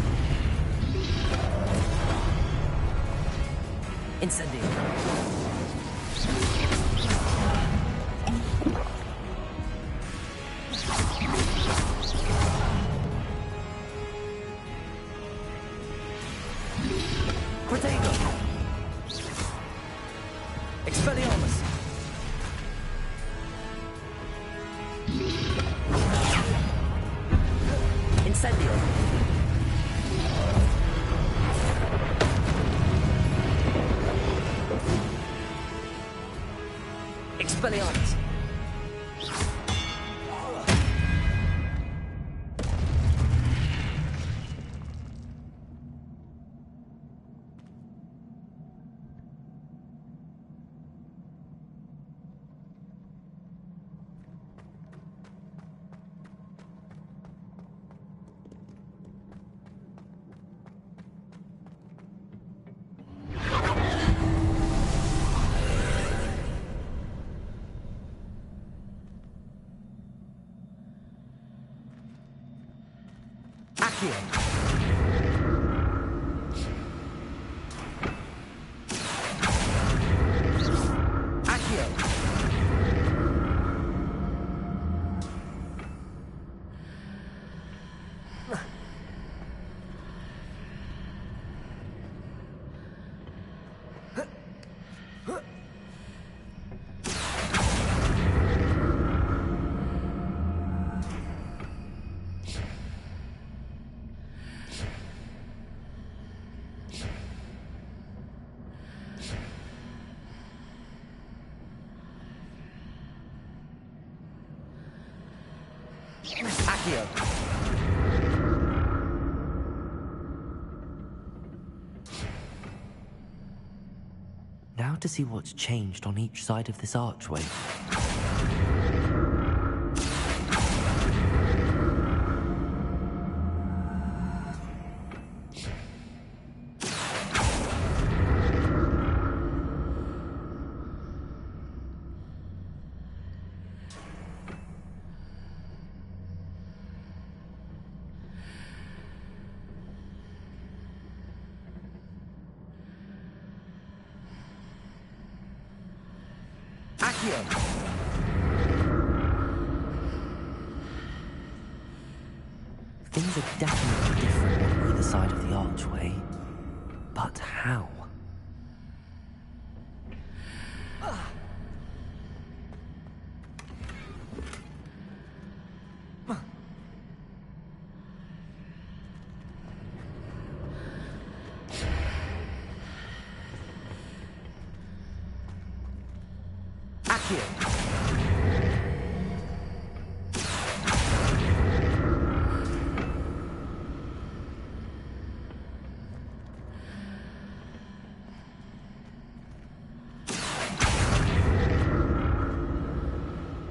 Incendio! Protego! Expelliarmus! Incendio! Expelliarmus! Accio! Accio! Accio! Now to see what's changed on each side of this archway. Accio! Things are definitely different on either side of the archway. But how? Accio!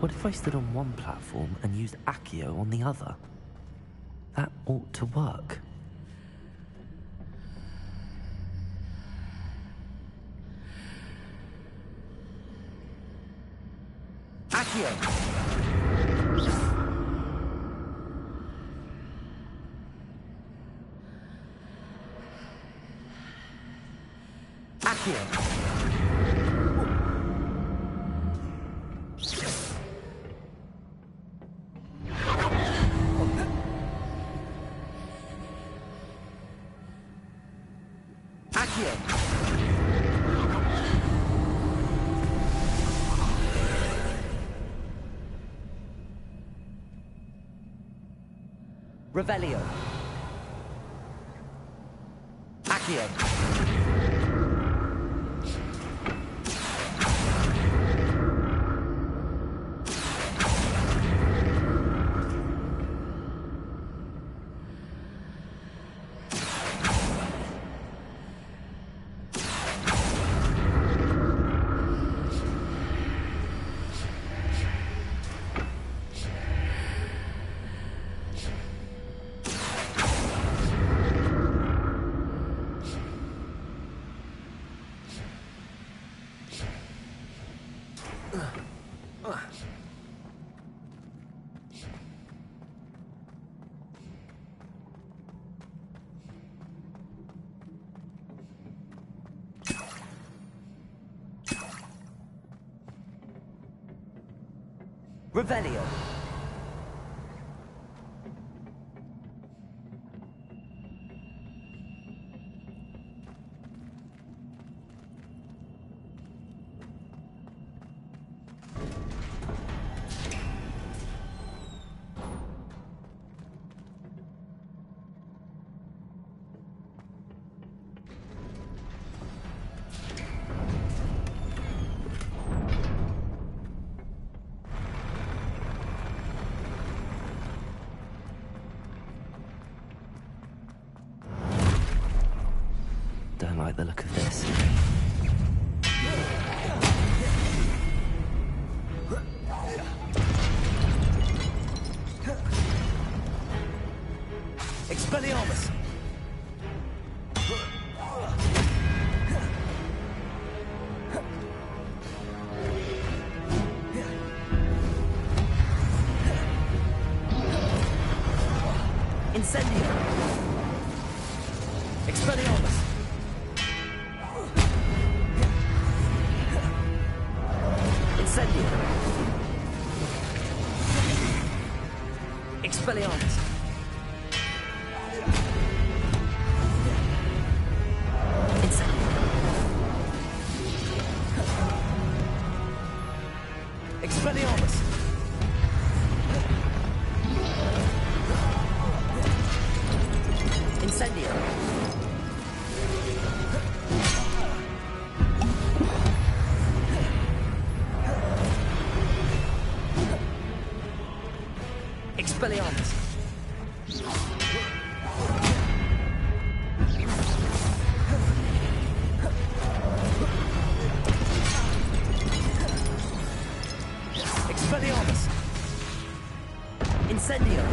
What if I stood on one platform and used Accio on the other? That ought to work. Accio! Accio! Revelio. Accio. Revelio. Don't like the look of this. Expelliarmus! Incendio! Expelliarmus! Incendio! Expelliarmus! Incendio! Expelliarmus! Incendio! Expelliarmus! Expelliarmus! Incendio!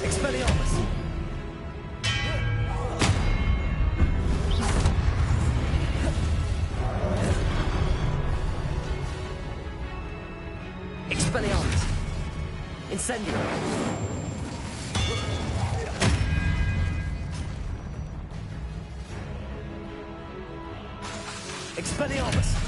Expelliarmus! Expelliarmus! Incendio! Expelliarmus!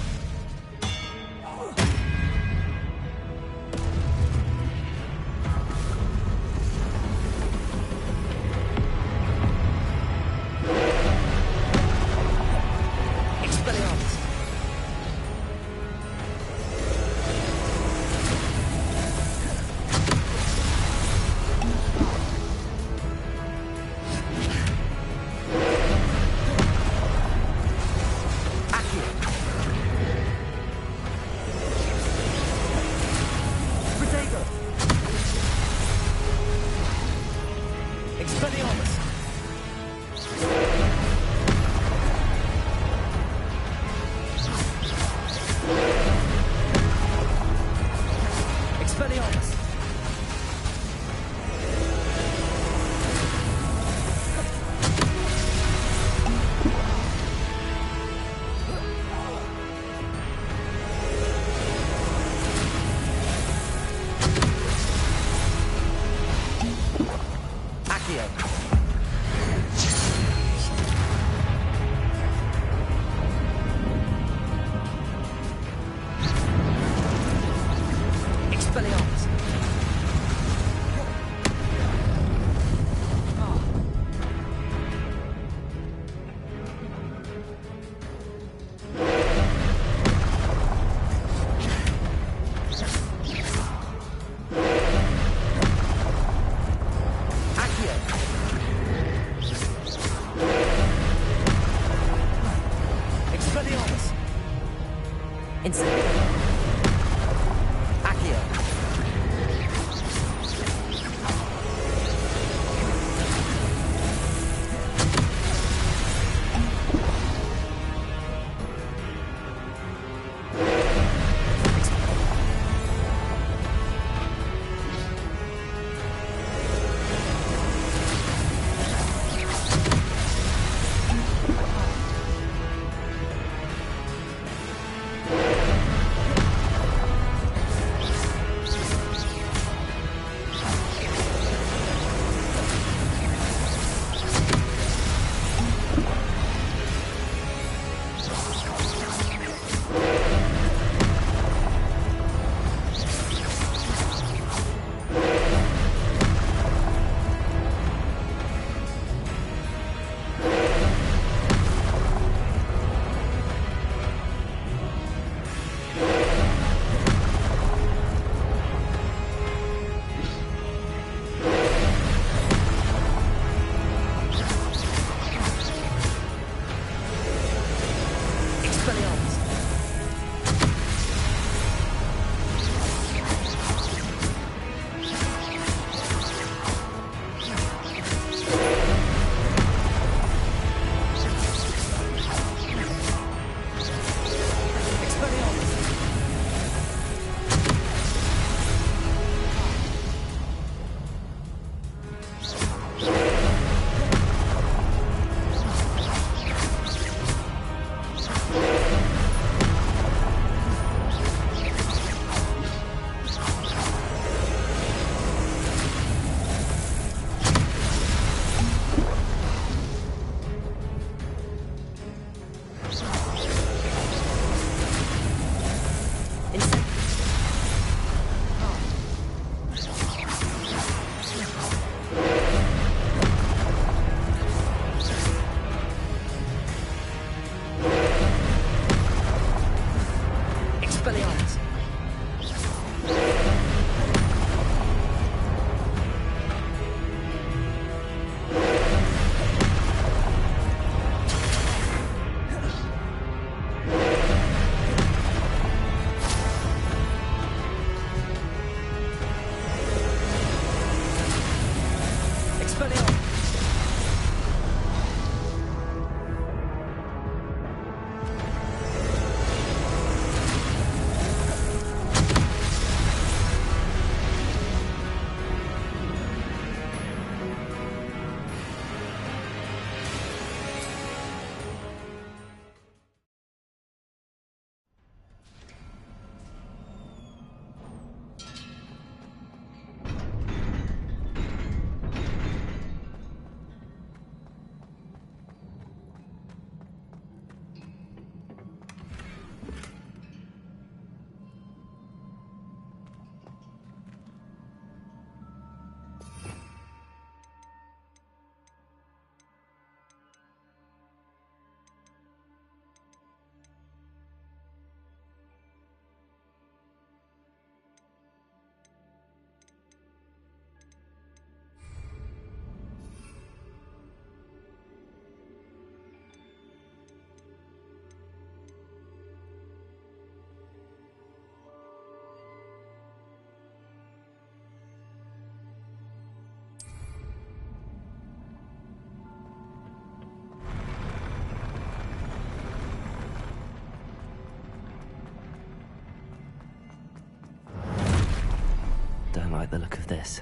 like the look of this.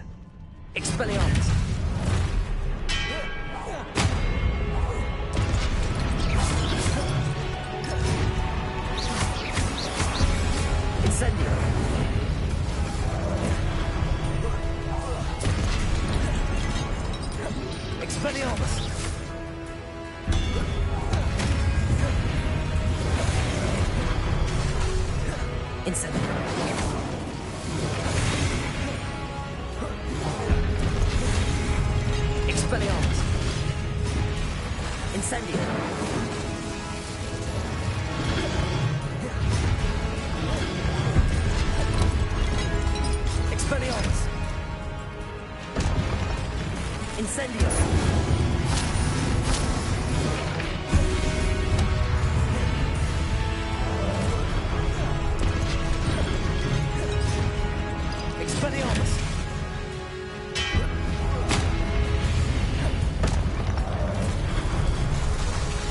Expelliarmus! Incendio! Expelliarmus! Incendio! Expelliarmus! Incendio! Expelliarmus! Incendio! Expelliarmus!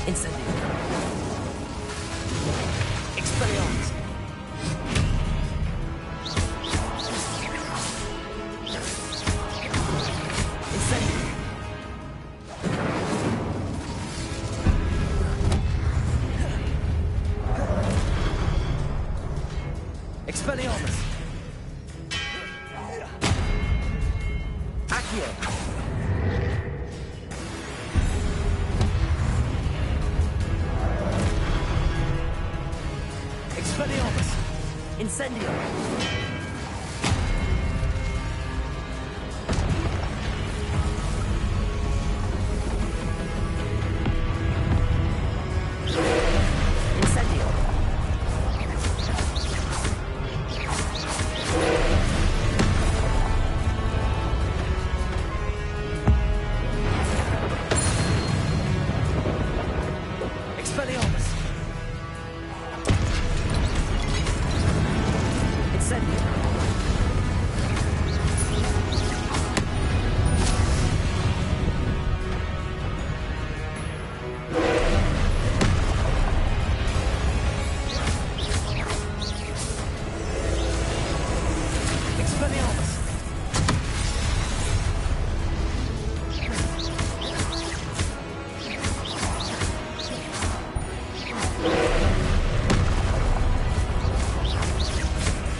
Incendio! Expelliarmus! Incendio! Expelliarmus! Accio! Expelliarmus! Incendio! Incendio! Expelliarmus! Incendio! Expelliarmus!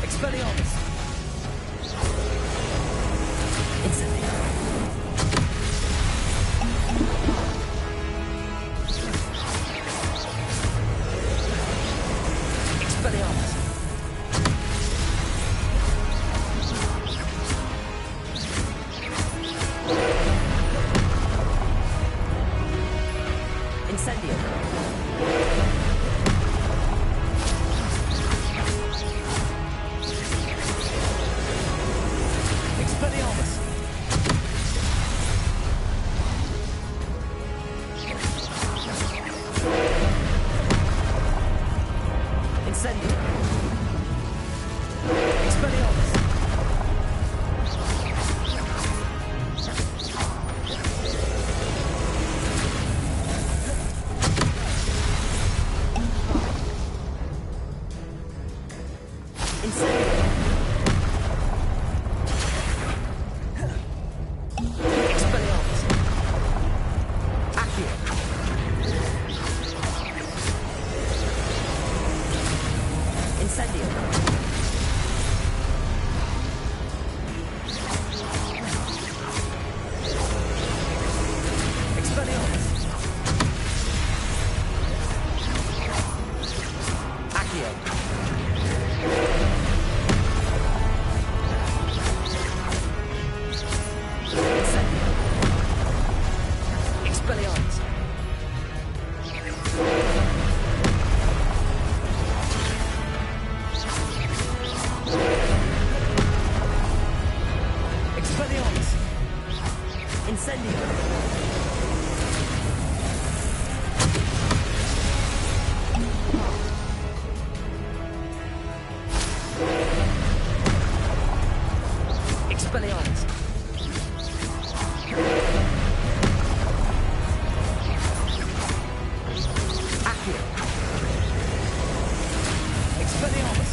Expelliarmus! Incendio! Expelliarmus! Incendio! Expelliarmus! Incendio! Expelliarmus! Incendio! Expelliarmus! Accio! Incendio! Expelliarmus! Accio! Incendio! Expelliarmus! Expelliarmus! Incendio! Expelliarmus! Accio! Expelliarmus!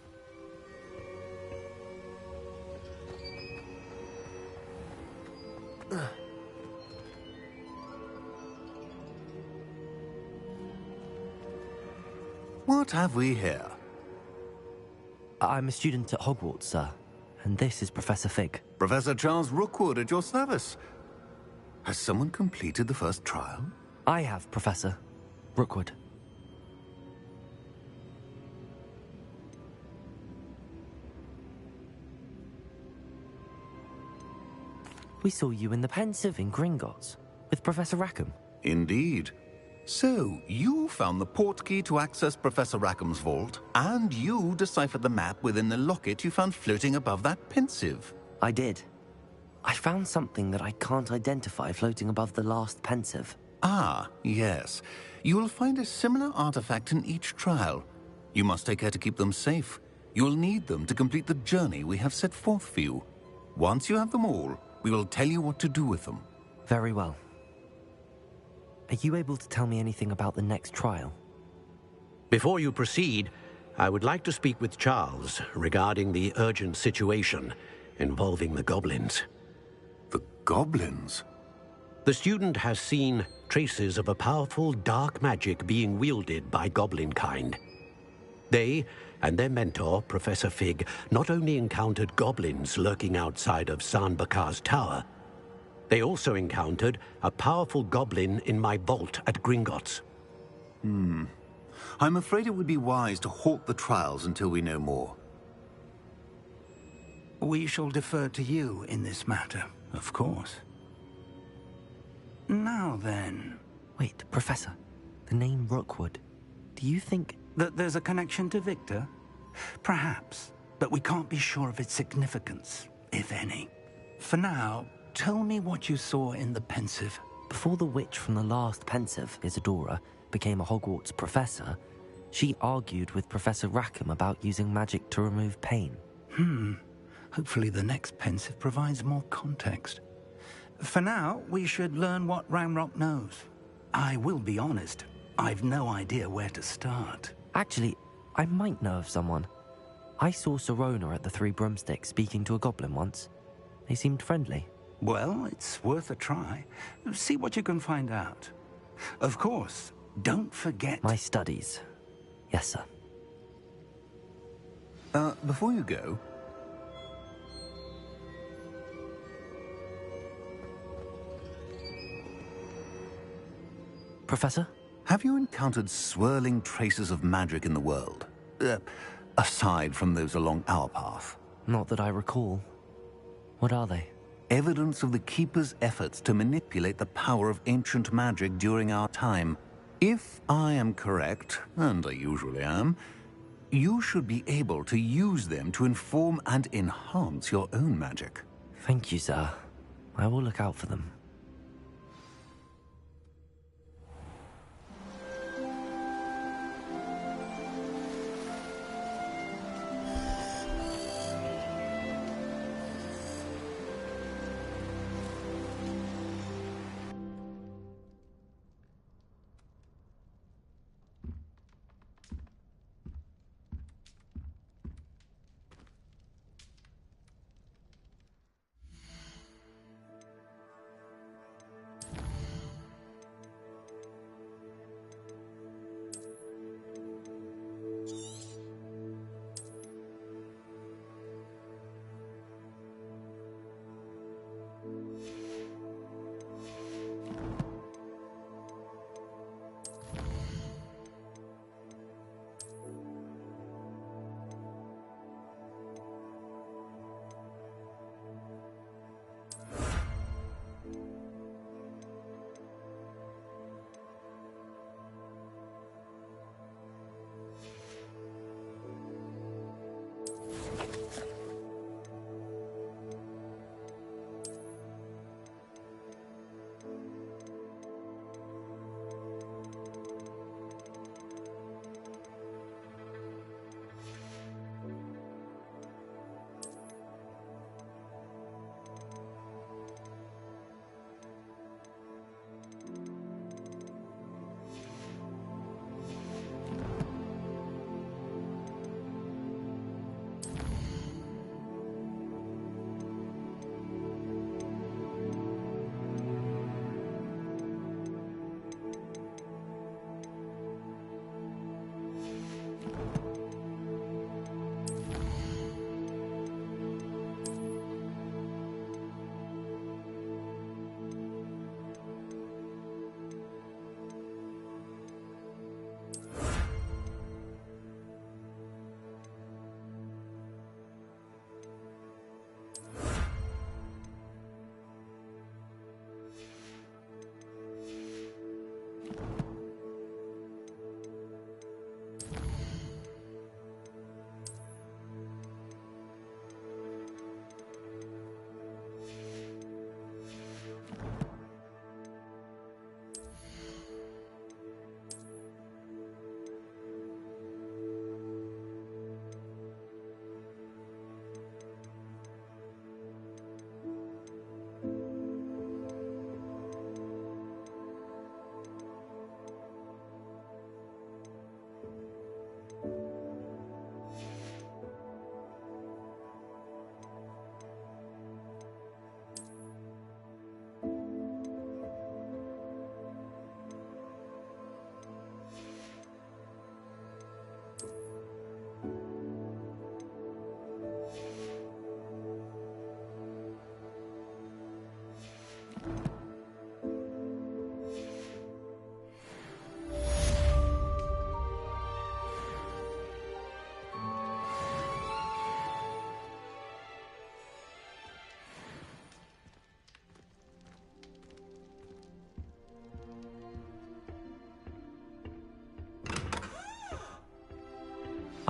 What have we here? I'm a student at Hogwarts, sir. And this is Professor Fig. Professor Charles Rookwood at your service. Has someone completed the first trial? I have, Professor Rookwood. We saw you in the Pensive in Gringotts with Professor Rackham. Indeed. So, you found the portkey to access Professor Rackham's vault, and you deciphered the map within the locket you found floating above that Pensive. I did. I found something that I can't identify floating above the last Pensive. Ah, yes. You will find a similar artifact in each trial. You must take care to keep them safe. You will need them to complete the journey we have set forth for you. Once you have them all, we will tell you what to do with them. Very well. Are you able to tell me anything about the next trial? Before you proceed, I would like to speak with Charles regarding the urgent situation involving the goblins. The goblins? The student has seen traces of a powerful dark magic being wielded by goblin kind. They and their mentor, Professor Fig, not only encountered goblins lurking outside of Sanbakar's tower, they also encountered a powerful goblin in my vault at Gringotts. I'm afraid it would be wise to halt the trials until we know more. We shall defer to you in this matter, of course. Now then... Wait, Professor. The name Rookwood. Do you think... that there's a connection to Victor? Perhaps, but we can't be sure of its significance, if any. For now, tell me what you saw in the Pensive. Before the witch from the last Pensive, Isadora, became a Hogwarts professor, she argued with Professor Rackham about using magic to remove pain. Hopefully the next Pensive provides more context. For now, we should learn what Ranrock knows. I will be honest, I've no idea where to start. Actually, I might know of someone. I saw Sirona at the Three Broomsticks speaking to a goblin once. They seemed friendly. Well, it's worth a try. See what you can find out. Of course, don't forget... My studies. Yes, sir. Before you go... Professor? Have you encountered swirling traces of magic in the world? Aside from those along our path? Not that I recall. What are they? Evidence of the Keeper's efforts to manipulate the power of ancient magic during our time. If I am correct, and I usually am, you should be able to use them to inform and enhance your own magic. Thank you, sir. I will look out for them.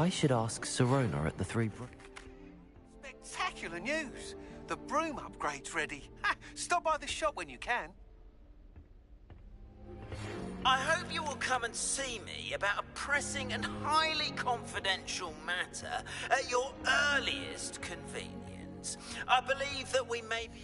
I should ask Sirona at the Spectacular news! The broom upgrade's ready. Ha! Stop by the shop when you can. I hope you will come and see me about a pressing and highly confidential matter at your earliest convenience. I believe that we may be...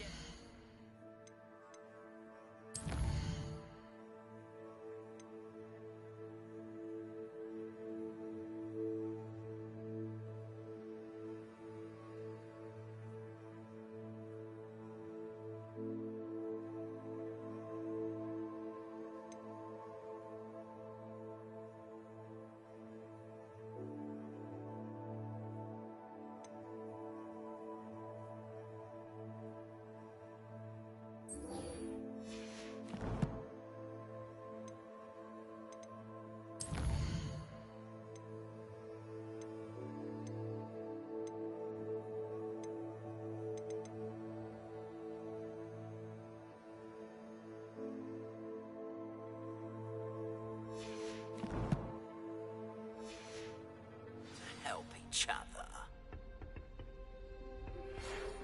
help each other.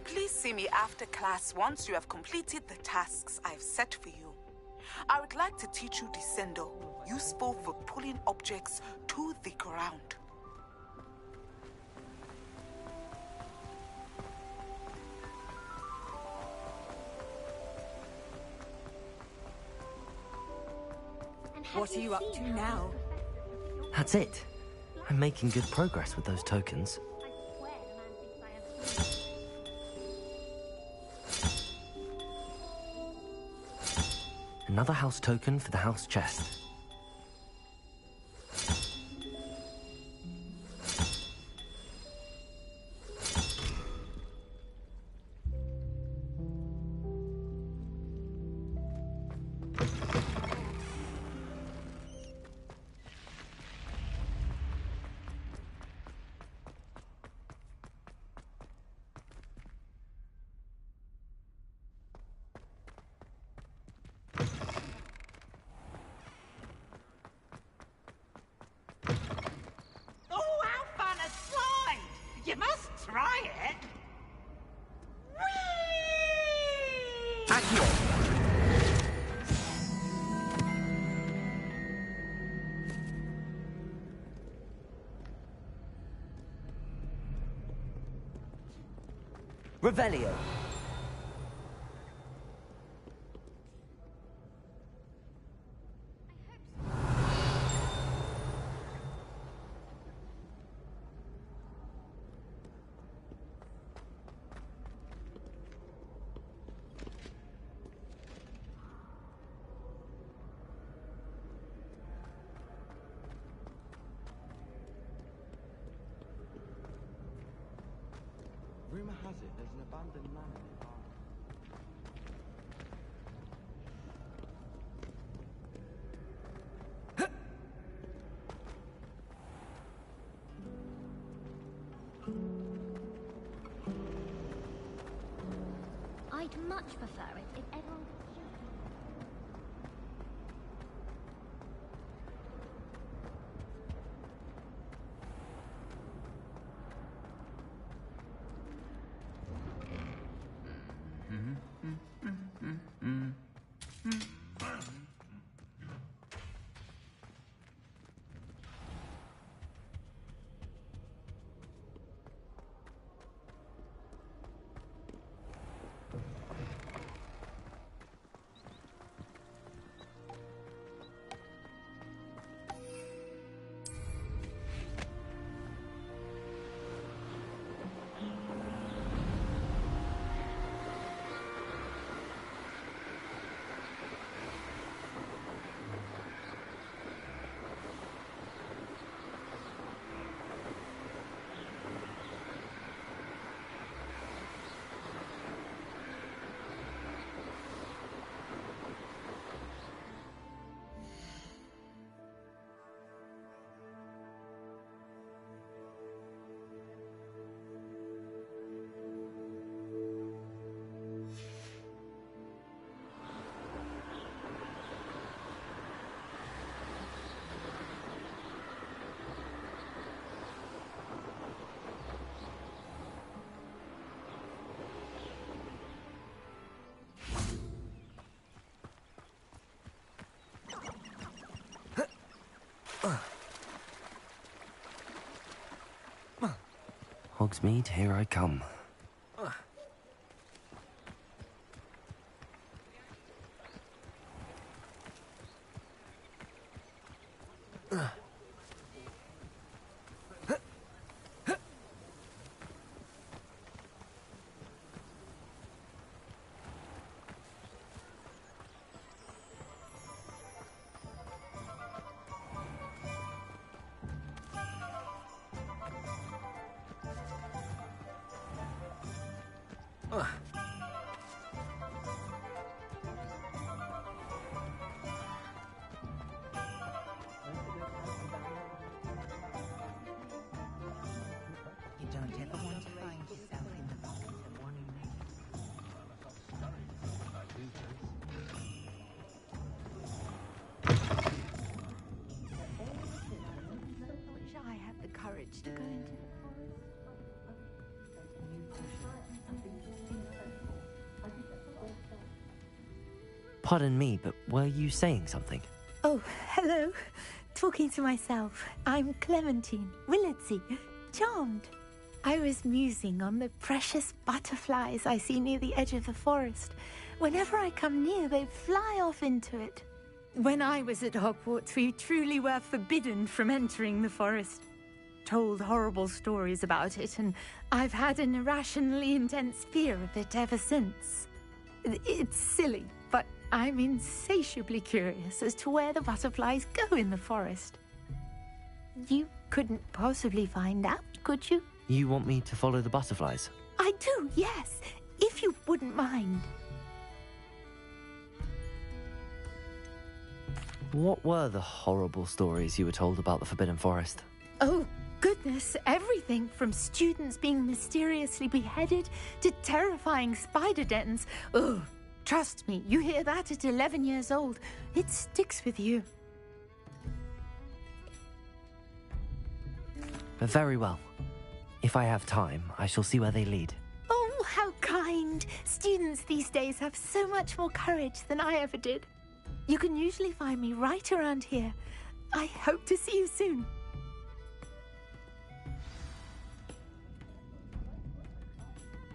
Please see me after class once you have completed the tasks I've set for you. I would like to teach you Descendo, useful for pulling objects to the ground. What are you up to now? That's it. I'm making good progress with those tokens. Another house token for the house chest. You must try it. Revelio. Rumor has it there's an abandoned manor nearby. I'd much prefer it if everyone could shoot me. Hogsmeade, here I come. You don't ever want to find yourself in the vault of one. I wish I had the courage to go into the Pardon me, but were you saying something? Oh, hello. Talking to myself. I'm Clementine Willardsey. Charmed. I was musing on the precious butterflies I see near the edge of the forest. Whenever I come near, they fly off into it. When I was at Hogwarts, we truly were forbidden from entering the forest. Told horrible stories about it, and I've had an irrationally intense fear of it ever since. It's silly, but I'm insatiably curious as to where the butterflies go in the forest. You couldn't possibly find out, could you? You want me to follow the butterflies? I do, yes, if you wouldn't mind. What were the horrible stories you were told about the Forbidden Forest? Oh, goodness, everything from students being mysteriously beheaded to terrifying spider dens. Oh, trust me, you hear that at 11 years old, it sticks with you. Very well. If I have time, I shall see where they lead. Oh, how kind. Students these days have so much more courage than I ever did. You can usually find me right around here. I hope to see you soon.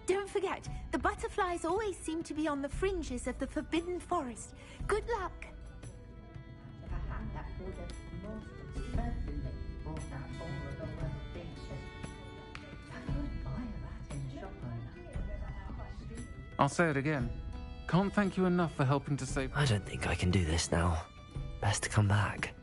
Don't forget, the butterflies always seem to be on the fringes of the Forbidden Forest. Good luck. I'll say it again. Can't thank you enough for helping to save... I don't think I can do this now. Best to come back.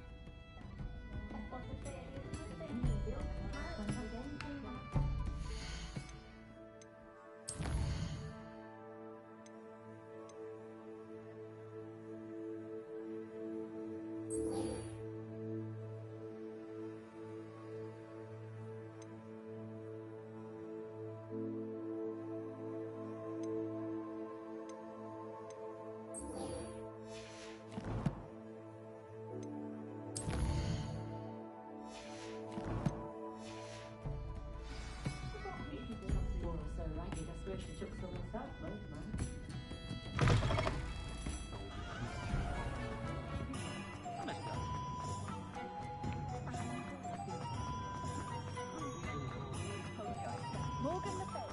Morgan the Fair.